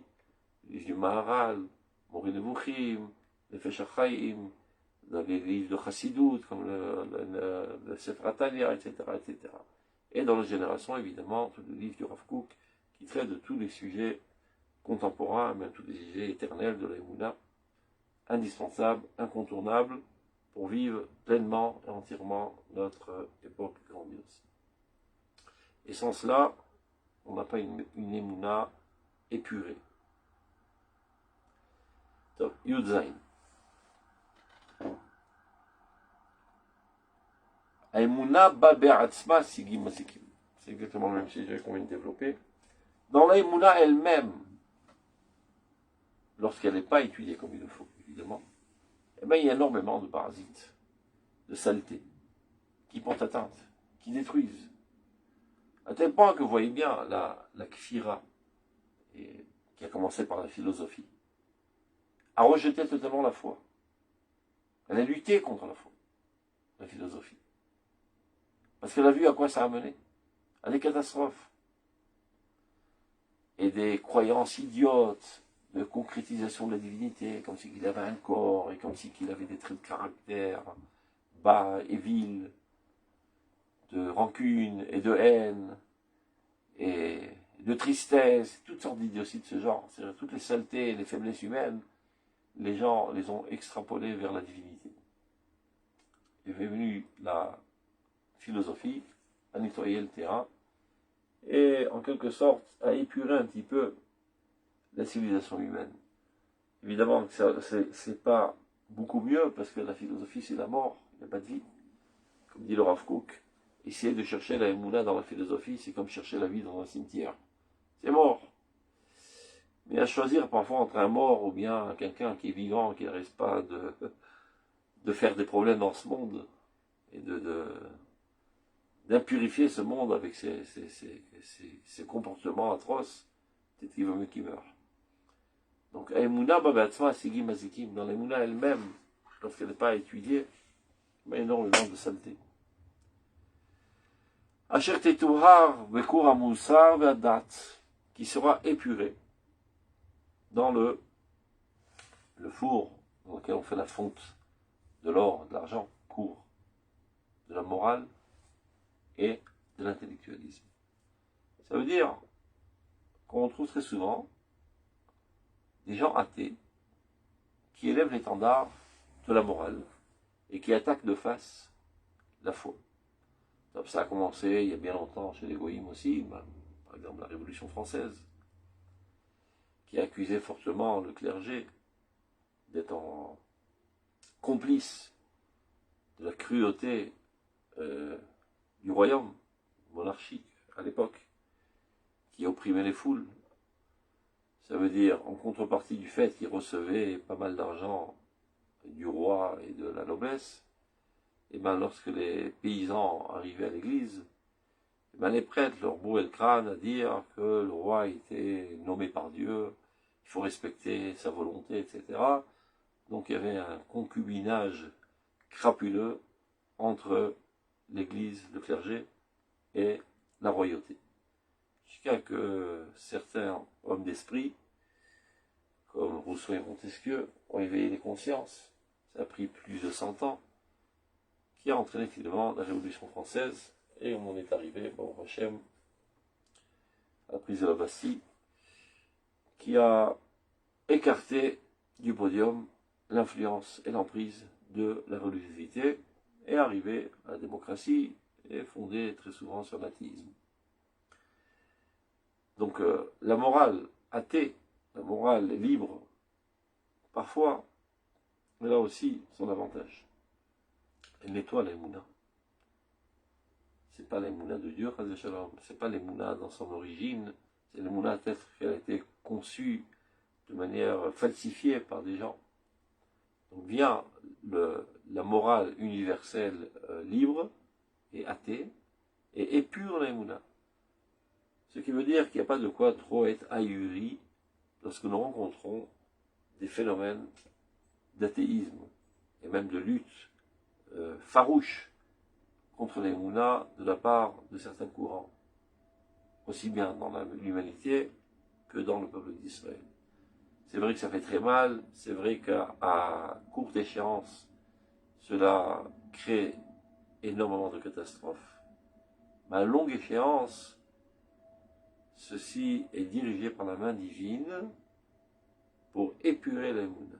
le livre du Maharal, Moreh Nevuchim, le Nefesh HaChaim, dans les livres de Chassidut, comme le Sefer Tanya, etc., etc. Et dans les générations, évidemment, tout le livre du Rav Kook, qui traite de tous les sujets contemporains, même tous les sujets éternels de l'Emouna, indispensables, incontournables, pour vivre pleinement et entièrement notre époque grandiose. Et sans cela, on n'a pas une émouna épurée. Donc, Yudzaïn. Aïmouna ba be'atzma sigim masikim. C'est exactement le même sujet qu'on vient de développer. Dans l'aïmouna elle-même, lorsqu'elle n'est pas étudiée comme il le faut, évidemment, eh bien, il y a énormément de parasites, de saletés, qui portent atteinte, qui détruisent. À tel point que vous voyez bien la kfira, qui a commencé par la philosophie, a rejeté totalement la foi. Elle a lutté contre la foi, la philosophie. Parce qu'elle a vu à quoi ça a mené. À des catastrophes. Et des croyances idiotes de concrétisation de la divinité, comme si qu'il avait un corps, et comme si qu'il avait des traits de caractère bas et vils. de rancune et de haine et de tristesse, toutes sortes d'idioties de ce genre, c'est-à-dire toutes les saletés, les faiblesses humaines, les gens les ont extrapolées vers la divinité. Il est venu la philosophie à nettoyer le terrain et en quelque sorte à épurer un petit peu la civilisation humaine. Évidemment que c'est pas beaucoup mieux parce que la philosophie c'est la mort, il n'y a pas de vie. Comme dit le Rav Kook, essayer de chercher la émouna dans la philosophie, c'est comme chercher la vie dans un cimetière. C'est mort. Mais à choisir parfois entre un mort ou bien quelqu'un qui est vivant, qui n'arrête pas de faire des problèmes dans ce monde et d'impurifier ce monde avec ses comportements atroces, peut-être qu'il vaut mieux qu'il meure. Donc, Aïmouna, Babatzma, Sigim, Azikim, dans l'Aïmouna elle-même, lorsqu'elle n'est pas étudiée, il y a énormément de saleté. Asher Tetouhar, Vekour Amoussar, Vedat, qui sera épuré dans le four dans lequel on fait la fonte de l'or, de l'argent, court, de la morale et de l'intellectualisme. Ça veut dire qu'on trouve très souvent des gens athées qui élèvent l'étendard de la morale et qui attaquent de face la foi. Ça a commencé il y a bien longtemps chez les Goïms aussi, par exemple la Révolution française, qui a accusé fortement le clergé d'être complice de la cruauté du royaume monarchique à l'époque, qui opprimait les foules. Ça veut dire, en contrepartie du fait qu'ils recevaient pas mal d'argent du roi et de la noblesse, et bien lorsque les paysans arrivaient à l'église, et bien les prêtres leur bourraient le crâne à dire que le roi était nommé par Dieu, il faut respecter sa volonté, etc. Donc il y avait un concubinage crapuleux entre l'église, le clergé et la royauté. Jusqu'à que certains hommes d'esprit, comme Rousseau et Montesquieu, ont éveillé les consciences. Ça a pris plus de 100 ans, qui a entraîné finalement la Révolution française, et on en est arrivé, bon, Hachem, à la prise de la Bastille, qui a écarté du podium l'influence et l'emprise de la religiosité, et arrivé à la démocratie, et fondée très souvent sur l'athéisme. Donc la morale athée, la morale libre, parfois, elle a aussi son avantage. Elle nettoie l'Emouna. C'est pas l'Emouna de Dieu, c'est pas l'Emouna dans son origine, c'est l'Emouna peut-être qu'elle a été conçue de manière falsifiée par des gens. Donc vient la morale universelle libre et athée et épure l'Emouna. Ce qui veut dire qu'il n'y a pas de quoi trop être ahuri lorsque nous rencontrons des phénomènes d'athéisme et même de lutte farouche contre les mounas de la part de certains courants, aussi bien dans l'humanité que dans le peuple d'Israël. C'est vrai que ça fait très mal, c'est vrai qu'à courte échéance, cela crée énormément de catastrophes, mais à longue échéance, ceci est dirigé par la main divine pour épurer la Emouna.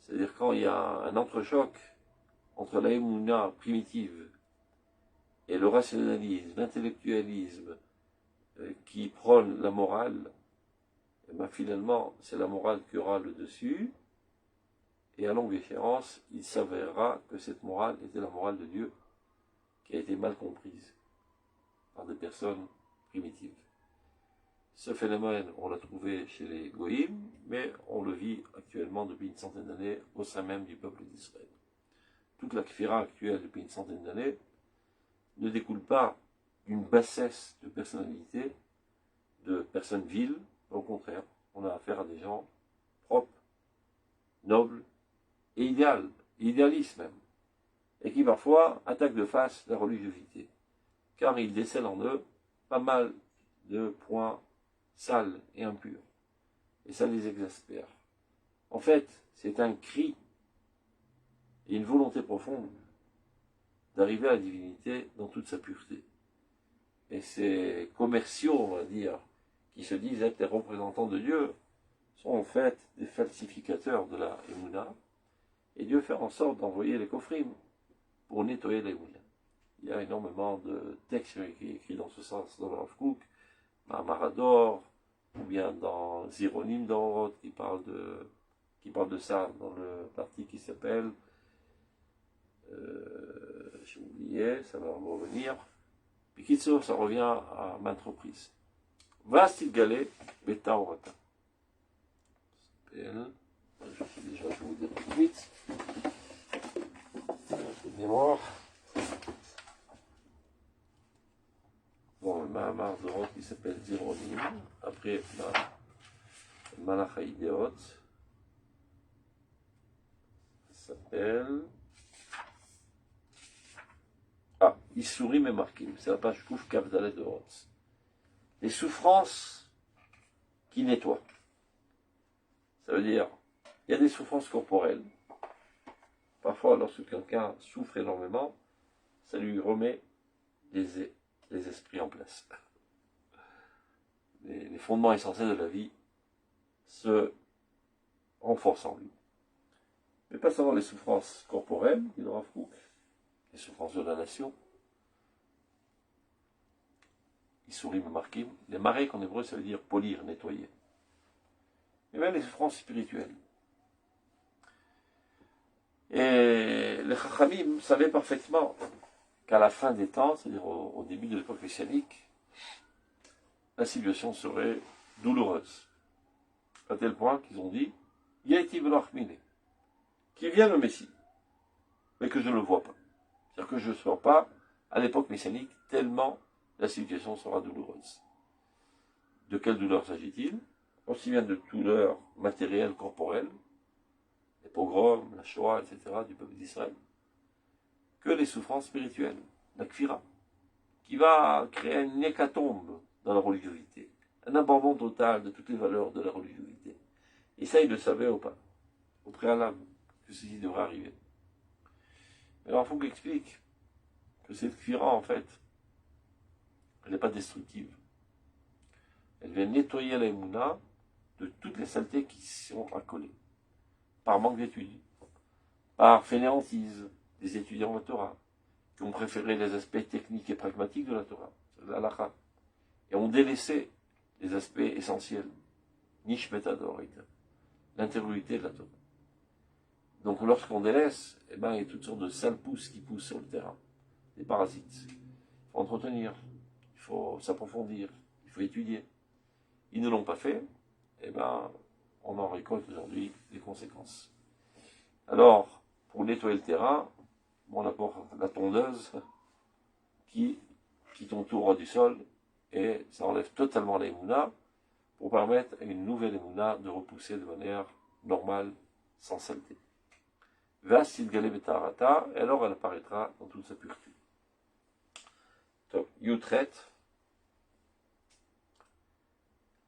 C'est-à-dire quand il y a un entrechoc entre la Emouna primitive et le rationalisme, l'intellectualisme qui prône la morale, et bien finalement c'est la morale qui aura le dessus, et à longue échéance, il s'avérera que cette morale était la morale de Dieu, qui a été mal comprise par des personnes primitives. Ce phénomène, on l'a trouvé chez les Goïms, mais on le vit actuellement depuis une centaine d'années au sein même du peuple d'Israël. Toute la kfira actuelle depuis une centaine d'années ne découle pas d'une bassesse de personnalité, de personnes viles, au contraire, on a affaire à des gens propres, nobles et idéalistes même, et qui parfois attaquent de face la religiosité, car ils décèlent en eux pas mal de points sales et impurs, et ça les exaspère. En fait, c'est un cri et une volonté profonde d'arriver à la divinité dans toute sa pureté. Et ces commerciaux, on va dire, qui se disent être les représentants de Dieu, sont en fait des falsificateurs de la Emouna, et Dieu fait en sorte d'envoyer les coffrim pour nettoyer la Emouna. Il y a énormément de textes écrits dans ce sens dans le Rav Kook, Maharador, ou bien dans Zironim d'Orot, qui parle de ça dans le parti qui s'appelle, j'ai oublié, ça va me revenir. Puis Kitso, ça revient à maintes reprises. Vastil Galé, Beta Orata. Je vais vous dire tout de suite. De mémoire. Bon, le Mahamar d'Orot qui s'appelle Zironim. Après, Malachaïdeot. Ça s'appelle. Ah, Issourim et Markim. C'est la page Kouf Kavdalet d'Orot. Les souffrances qui nettoient. Ça veut dire, il y a des souffrances corporelles. Parfois, lorsque quelqu'un souffre énormément, ça lui remet les esprits en place. Les fondements essentiels de la vie se renforcent en lui. Mais pas seulement les souffrances corporelles, dit le Rav Kook, les souffrances de la nation. Issourim Markim. Les marek en hébreu, ça veut dire polir, nettoyer. Mais même les souffrances spirituelles. Et les Chachamim savaient parfaitement qu'à la fin des temps, c'est-à-dire au début de l'époque messianique, la situation serait douloureuse. À tel point qu'ils ont dit, Yaiti Velachmine, qu'il vienne le Messie, mais que je ne le vois pas. C'est-à-dire que je ne serai pas à l'époque messianique, tellement la situation sera douloureuse. De quelle douleur s'agit-il? Aussi bien de douleurs matérielles, corporelles, les pogroms, la Shoah, etc., du peuple d'Israël, que les souffrances spirituelles, la kfira, qui va créer une hécatombe dans la religiosité, un abandon total de toutes les valeurs de la religiosité. Et ça, il le savait au préalable, que ceci devrait arriver. Mais alors, il faut qu'il explique que cette kfira, en fait, elle n'est pas destructive. Elle vient nettoyer la Emouna de toutes les saletés qui sont accolées, par manque d'études, par fainéantise des étudiants de Torah, qui ont préféré les aspects techniques et pragmatiques de la Torah, de l'halakha, et ont délaissé les aspects essentiels, nish metador, l'intériorité de la Torah. Donc lorsqu'on délaisse, eh ben, il y a toutes sortes de sales pousses qui poussent sur le terrain, des parasites. Il faut entretenir, il faut s'approfondir, il faut étudier. Ils ne l'ont pas fait, eh ben, on en récolte aujourd'hui les conséquences. Alors, pour nettoyer le terrain, on apporte la tondeuse qui entoure du sol et ça enlève totalement la Emouna pour permettre à une nouvelle Emouna de repousser de manière normale, sans saleté. Vasil Galebetarata, et alors elle apparaîtra dans toute sa pureté. Donc, Yutret,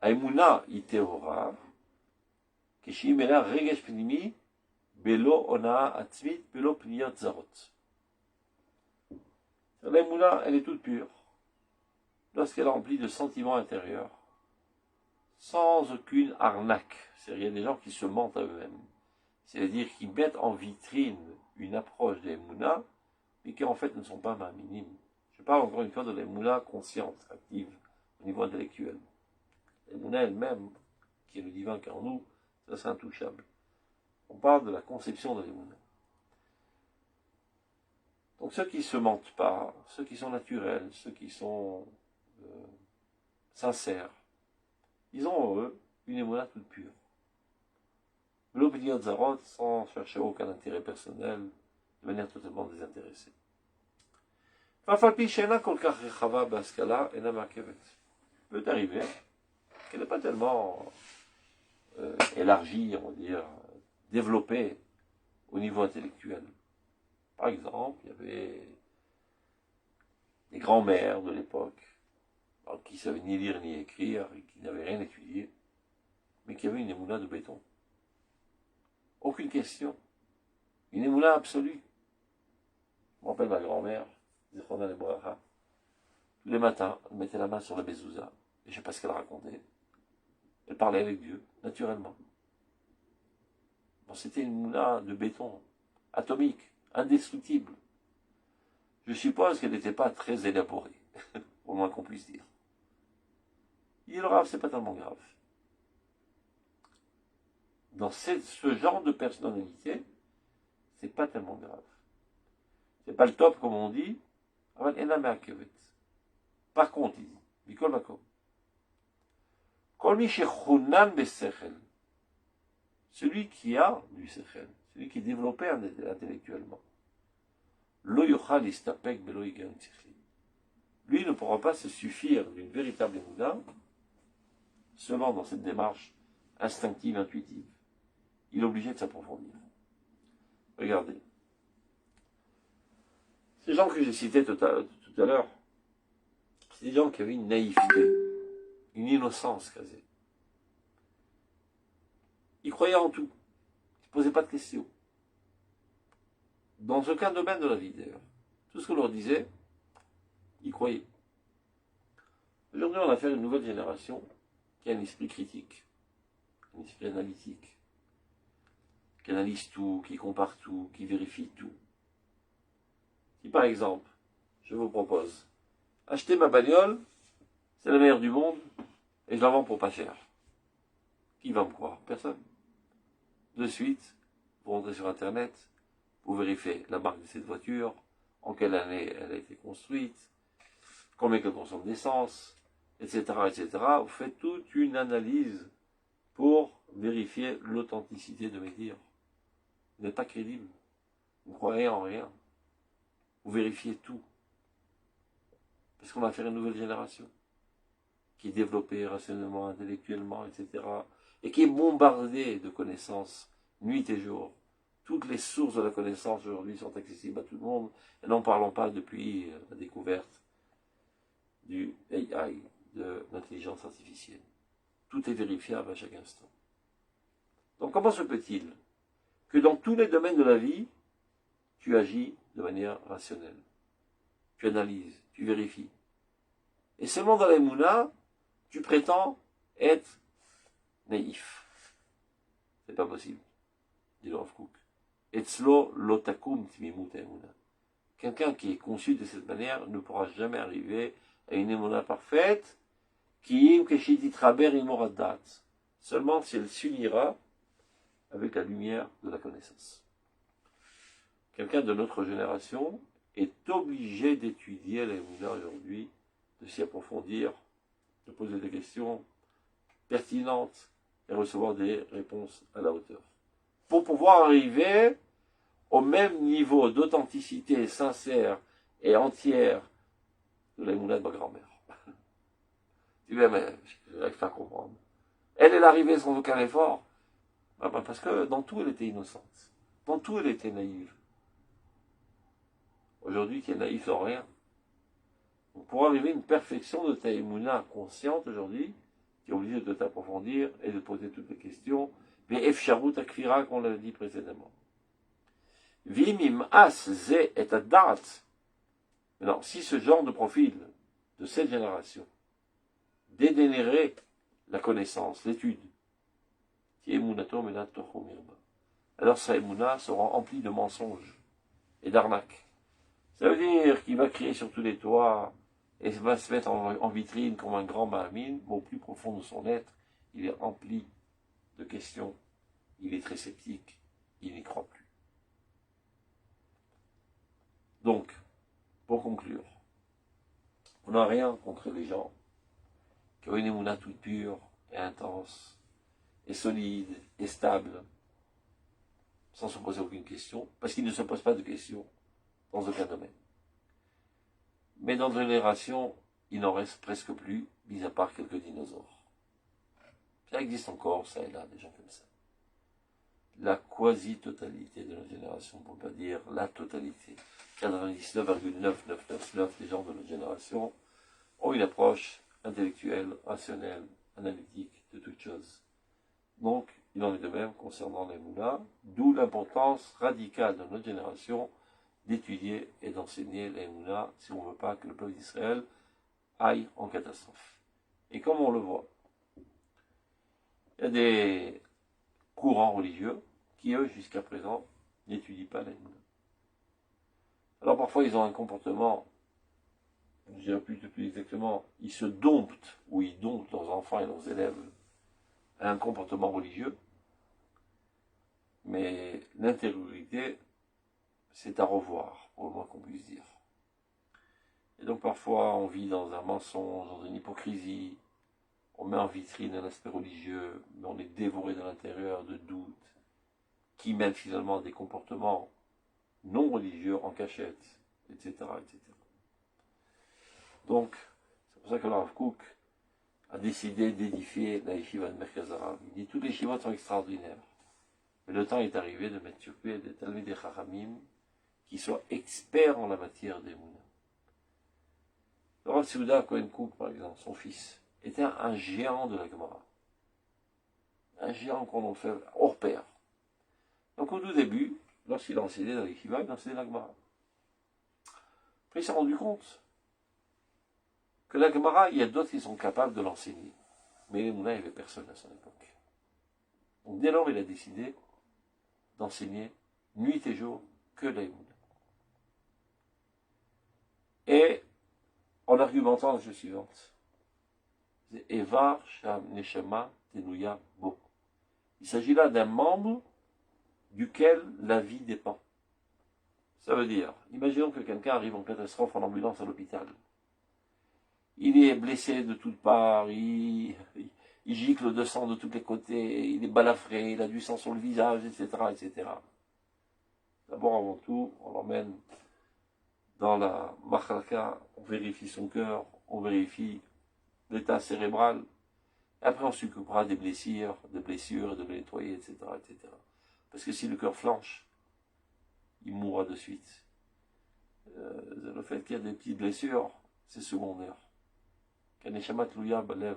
Aimuna iteora, Kishimela regesh pnimi, belo ona atzmit, belo pniyat zarot. L'aimuna, elle est toute pure. Lorsqu'elle est remplie de sentiments intérieurs, sans aucune arnaque. C'est-à-dire, il y a des gens qui se mentent à eux-mêmes. C'est-à-dire qu'ils mettent en vitrine une approche des Emouna, mais qui en fait ne sont pas minimes. Je parle encore une fois de l'Emouna consciente, active, au niveau intellectuel. L'Emouna elle-même, qui est le divin qui est en nous, ça c'est intouchable. On parle de la conception de l'Emouna. Donc ceux qui ne se mentent pas, ceux qui sont naturels, ceux qui sont sincères, ils ont en eux une Emouna toute pure. L'opinion de Zarot sans chercher aucun intérêt personnel, de manière totalement désintéressée. Peut arriver qu'elle n'est pas tellement élargie, on va dire, développée au niveau intellectuel. Par exemple, il y avait des grands-mères de l'époque qui ne savaient ni lire ni écrire, et qui n'avaient rien étudié, mais qui avaient une émouna de béton. Aucune question. Une émouna absolue. me rappelle ma grand-mère, Zichrona Lebracha. Tous les matins, elle mettait la main sur la mezouza, et je ne sais pas ce qu'elle racontait. Elle parlait avec Dieu, naturellement. Bon, c'était une moula de béton, atomique, indestructible. Je suppose qu'elle n'était pas très élaborée, au moins qu'on puisse dire. Il dit le Rav, c'est pas tellement grave. Dans ce genre de personnalité, c'est pas tellement grave. C'est pas le top, comme on dit. Par contre, il dit, Mikol Makom, Kol mi shechunan besechel, celui qui a du sechel, celui qui est développé intellectuellement, lo yochal istapek belo yigan tzechli. Lui ne pourra pas se suffire d'une véritable émouna seulement dans cette démarche instinctive, intuitive. Il est obligé de s'approfondir. Regardez. Ces gens que j'ai cités tout à l'heure, c'est des gens qui avaient une naïveté, une innocence quasi. Ils croyaient en tout. Ils ne se posaient pas de questions. Dans aucun domaine de la vie, d'ailleurs. Tout ce qu'on leur disait, ils croyaient. Aujourd'hui, on a fait une nouvelle génération qui a un esprit critique, un esprit analytique, qui analyse tout, qui compare tout, qui vérifie tout. Si par exemple, je vous propose, acheter ma bagnole, c'est la meilleure du monde, et je la vends pour pas cher. Qui va me croire? Personne. De suite, vous rentrez sur Internet, vous vérifiez la marque de cette voiture, en quelle année elle a été construite, combien elle consomme d'essence, etc., etc. Vous faites toute une analyse pour vérifier l'authenticité de mes dires. Vous n'êtes pas crédible. Vous ne croyez en rien. Vous vérifiez tout. Parce qu'on va faire une nouvelle génération qui est développée rationnellement, intellectuellement, etc. et qui est bombardée de connaissances nuit et jour. Toutes les sources de la connaissance aujourd'hui sont accessibles à tout le monde. Et n'en parlons pas depuis la découverte du AI, de l'intelligence artificielle. Tout est vérifiable à chaque instant. Donc comment se peut-il que dans tous les domaines de la vie, tu agis de manière rationnelle? Tu analyses, tu vérifies. Et seulement dans la Mouna, tu prétends être naïf. C'est pas possible, dit le Rav Kook. Etzlo lotakum tmimut emuna. Quelqu'un qui est conçu de cette manière ne pourra jamais arriver à une émouna parfaite, qui im keshit traber imoradat, seulement si elle s'unira avec la lumière de la connaissance. Quelqu'un de notre génération est obligé d'étudier l'émouna aujourd'hui, de s'y approfondir, de poser des questions pertinentes et recevoir des réponses à la hauteur. Pour pouvoir arriver au même niveau d'authenticité sincère et entière de l'émouna de ma grand-mère. Tu dis, mais je n'arrive pas à comprendre. Elle est arrivée sans aucun effort. Parce que dans tout, elle était innocente. Dans tout, elle était naïve. Aujourd'hui, tu es naïf dans rien. Donc, pour arriver à une perfection de ta émouna consciente aujourd'hui, tu es obligé de t'approfondir et de poser toutes les questions. Mais efsharut akfira, qu'on l'a dit précédemment. Vim as ze et adat. Maintenant, si ce genre de profil de cette génération dédainerait la connaissance, l'étude, alors sa émouna sera remplie de mensonges et d'arnaques. Ça veut dire qu'il va crier sur tous les toits et va se mettre en vitrine comme un grand mahamine, mais au plus profond de son être, il est rempli de questions, il est très sceptique, il n'y croit plus. Donc, pour conclure, on n'a rien contre les gens qui ont une émouna toute pure et intense, et solide, et stable, sans se poser aucune question, parce qu'ils ne se posent pas de questions dans aucun domaine. Mais dans notre génération, il n'en reste presque plus, mis à part quelques dinosaures. Ça existe encore, ça et là, des gens comme ça. La quasi-totalité de notre génération, pour ne pas dire la totalité, 99,9999 des gens de notre génération ont une approche intellectuelle, rationnelle, analytique de toutes choses. Donc, il en est de même concernant les moulas, d'où l'importance radicale de notre génération d'étudier et d'enseigner l'Emouna si on ne veut pas que le peuple d'Israël aille en catastrophe. Et comme on le voit, il y a des courants religieux qui, eux, jusqu'à présent, n'étudient pas l'Emouna. Alors parfois, ils ont un comportement, je dirais plus exactement, ils se domptent, ou ils domptent leurs enfants et leurs élèves à un comportement religieux, mais l'intériorité, c'est à revoir, au moins qu'on puisse dire. Et donc parfois, on vit dans un mensonge, dans une hypocrisie, on met en vitrine un aspect religieux, mais on est dévoré de l'intérieur de doutes, qui mènent finalement à des comportements non religieux en cachette, etc. etc. Donc, c'est pour ça que le Rav Kook a décidé d'édifier la yeshiva de Merkaz Arav. Il dit toutes les yeshivot sont extraordinaires. Mais le temps est arrivé de mettre sur pied des Talmidei Chachamim qui soient experts en la matière des Mouna. Le Rav Seuda Cohen Kook, par exemple, son fils, était un géant de la Gemara. Un géant qu'on en fait hors pair. Donc au tout début, lorsqu'il a enseigné dans l'Yeshiva, il enseignait la Gemara. Après il s'est rendu compte que la Gemara, il y a d'autres qui sont capables de l'enseigner. Mais les Mouna, il n'y avait personne à son époque. Donc dès lors, il a décidé d'enseigner nuit et jour que la Mouna. Et en argumentant la chose suivante, c'est Evar Sham Neshama Tenouya Bo. Il s'agit là d'un membre duquel la vie dépend. Ça veut dire, imaginons que quelqu'un arrive en catastrophe en ambulance à l'hôpital. Il est blessé de toutes parts, il gicle de sang de tous les côtés, il est balafré, il a du sang sur le visage, etc. etc. D'abord, avant tout, on l'emmène dans la machlaka, on vérifie son cœur, on vérifie l'état cérébral, et après on s'occupera des blessures, et de les nettoyer, etc., etc. Parce que si le cœur flanche, il mourra de suite. Le fait qu'il y a des petites blessures, c'est secondaire. Qu'un neshama tlouya b'lev.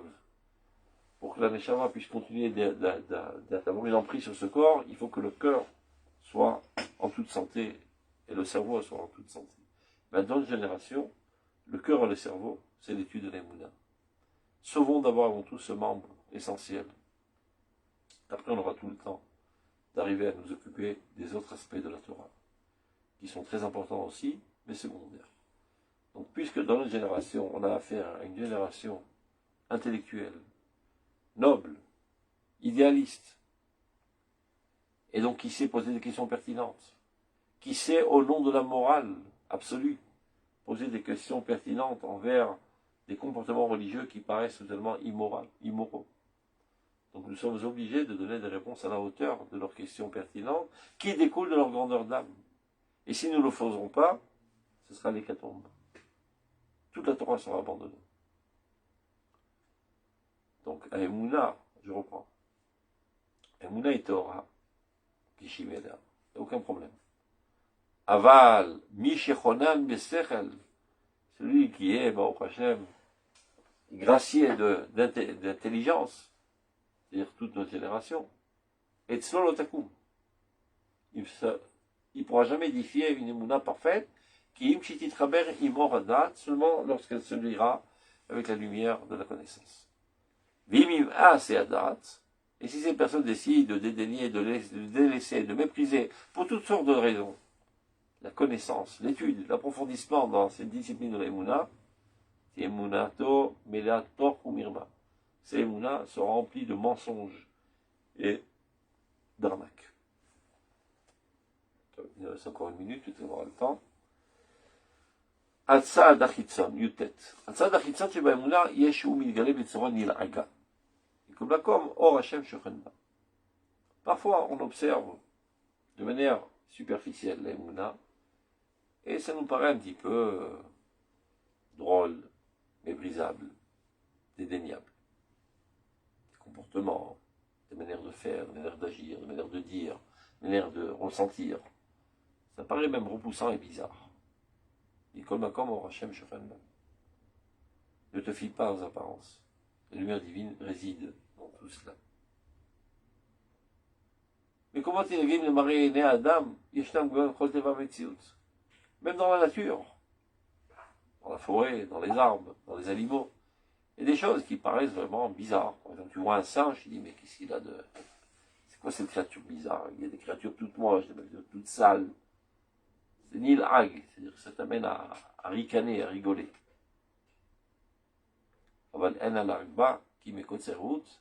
Pour que la neshama puisse continuer d'avoir une emprise sur ce corps, il faut que le cœur soit en toute santé et le cerveau soit en toute santé. Mais dans une génération, le cœur et le cerveau, c'est l'étude de l'Emouna. Sauvons d'abord avant tout ce membre essentiel. Après, on aura tout le temps d'arriver à nous occuper des autres aspects de la Torah, qui sont très importants aussi, mais secondaires. Donc, puisque dans notre génération, on a affaire à une génération intellectuelle, noble, idéaliste, et donc qui sait poser des questions pertinentes, qui sait, au nom de la morale absolue, poser des questions pertinentes envers des comportements religieux qui paraissent totalement immoraux. Donc nous sommes obligés de donner des réponses à la hauteur de leurs questions pertinentes, qui découlent de leur grandeur d'âme. Et si nous ne le faisons pas, ce sera l'hécatombe. Toute la Torah sera abandonnée. Donc, à Emouna, je reprends. Emouna et Torah, Kishimeda, il n'y a aucun problème. Aval, Mishechonan Besechel, celui qui est, Baruch Hashem, gracié d'intelligence, c'est-à-dire toute notre génération, et Tzlol Otakum. Il ne pourra jamais édifier une Emouna parfaite, qui imchitit raber imoradat, seulement lorsqu'elle se lira avec la lumière de la connaissance. Vimim as et adat, et si ces personnes décident de dédaigner, de délaisser, de mépriser, pour toutes sortes de raisons, la connaissance, l'étude, l'approfondissement dans cette discipline de l'Emouna, c'est Emunato, Melator ou Mirma. Ces Emouna sont remplis de mensonges et d'arnaques. Il nous reste encore une minute, tu auras le temps. הצעד החיצון, י"ט. הצעד החיצון שבאמונה יש שהוא מתגלה בצורה נלעגה. comme comme or Hashem shochem ba. Parfois, on observe de manière superficielle l'Emouna, et ça nous paraît un petit peu drôle, méprisable, dédaignable. Des comportements, des manières de faire, des manières d'agir, des manières de dire, des manières de ressentir. Ça paraît même repoussant et bizarre. Et comme or Hashem shochem ba. Ne te fie pas aux apparences. La lumière divine réside dans tout cela. Mais comment il le marais né Adam, Yeshnam Gouan Cholteva Metziut. même dans la nature, dans la forêt, dans les arbres, dans les animaux. Il y a des choses qui paraissent vraiment bizarres. Par exemple, tu vois un singe, tu dis, mais qu'est-ce qu'il a de... C'est quoi cette créature bizarre? Il y a des créatures toutes moches, des créatures toutes sales. C'est Nil Hag, c'est-à-dire que ça t'amène à ricaner, à rigoler. Qui m'écoute ses routes.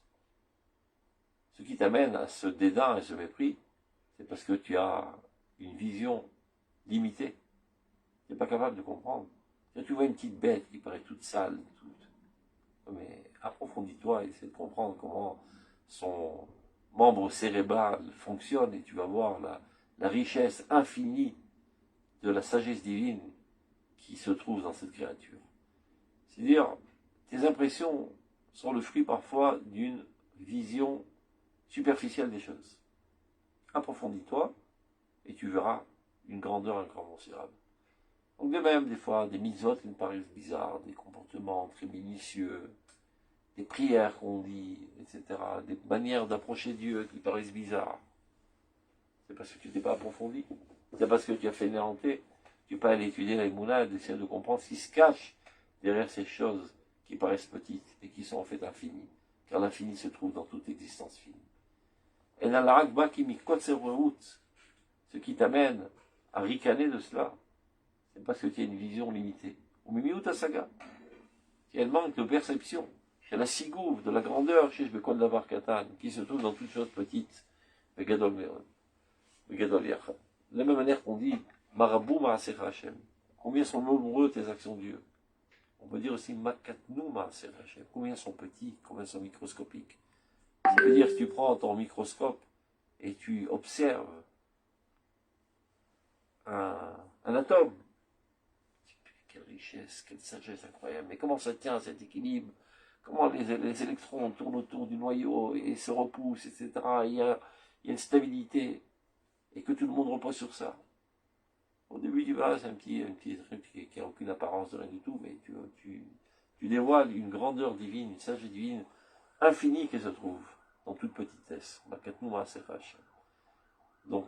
Ce qui t'amène à ce dédain et ce mépris, c'est parce que tu as une vision limitée. Tu n'es pas capable de comprendre. Quand tu vois une petite bête qui paraît toute sale, mais approfondis-toi et essaie de comprendre comment son membre cérébral fonctionne et tu vas voir la richesse infinie de la sagesse divine qui se trouve dans cette créature. C'est-à-dire, tes impressions sont le fruit parfois d'une vision superficielle des choses. Approfondis-toi et tu verras une grandeur incommensurable. Donc de même, des fois, des mitzvot qui me paraissent bizarres, des comportements très minutieux, des prières qu'on dit, etc., des manières d'approcher Dieu qui paraissent bizarres. C'est parce que tu n'es pas approfondi. C'est parce que tu as fait néanter. Tu n'es pas allé étudier la Emouna et d'essayer de comprendre ce qui se cache derrière ces choses qui paraissent petites et qui sont en fait infinies. Car l'infini se trouve dans toute existence finie. Et dans la Rakba qui m'écoute ses routes, ce qui t'amène à ricaner de cela, c'est parce que tu as une vision limitée. Ou Mimiuta Saga. Tu as le manque de perception. Il y a la sigouve de la grandeur chez Shbekol Davar Katan, qui se trouve dans toutes choses petites. Vegadol Meron. Vegadol Yachad. De la même manière qu'on dit, Marabou Maaser Hashem. Combien sont nombreux tes actions de Dieu? On peut dire aussi Makatnou Maaser Hashem. Combien sont petits, combien sont microscopiques. Ça veut dire que tu prends ton microscope et tu observes un atome. Quelle richesse, quelle sagesse incroyable. Mais comment ça tient cet équilibre? Comment les électrons tournent autour du noyau et se repoussent, etc. Il y a une stabilité. Et que tout le monde repose sur ça. Au début, tu vois, c'est un petit truc qui n'a aucune apparence de rien du tout, mais tu dévoiles une grandeur divine, une sagesse divine infinie qui se trouve dans toute petitesse. Donc,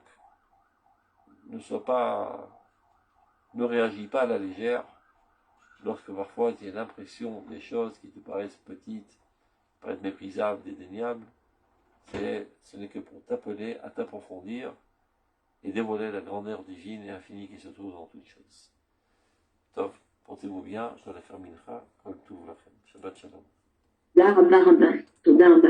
ne réagis pas à la légère, lorsque parfois tu as l'impression des choses qui te paraissent petites, paraissent méprisables, dédaignables. Ce n'est que pour t'appeler à t'approfondir et dévoiler la grandeur divine et infinie qui se trouve dans toutes choses. Tov, portez-vous bien, je dois la faire mincha, comme tout vous la faites. Shabbat shalom. Là, Rabba, Rabba, Rabba.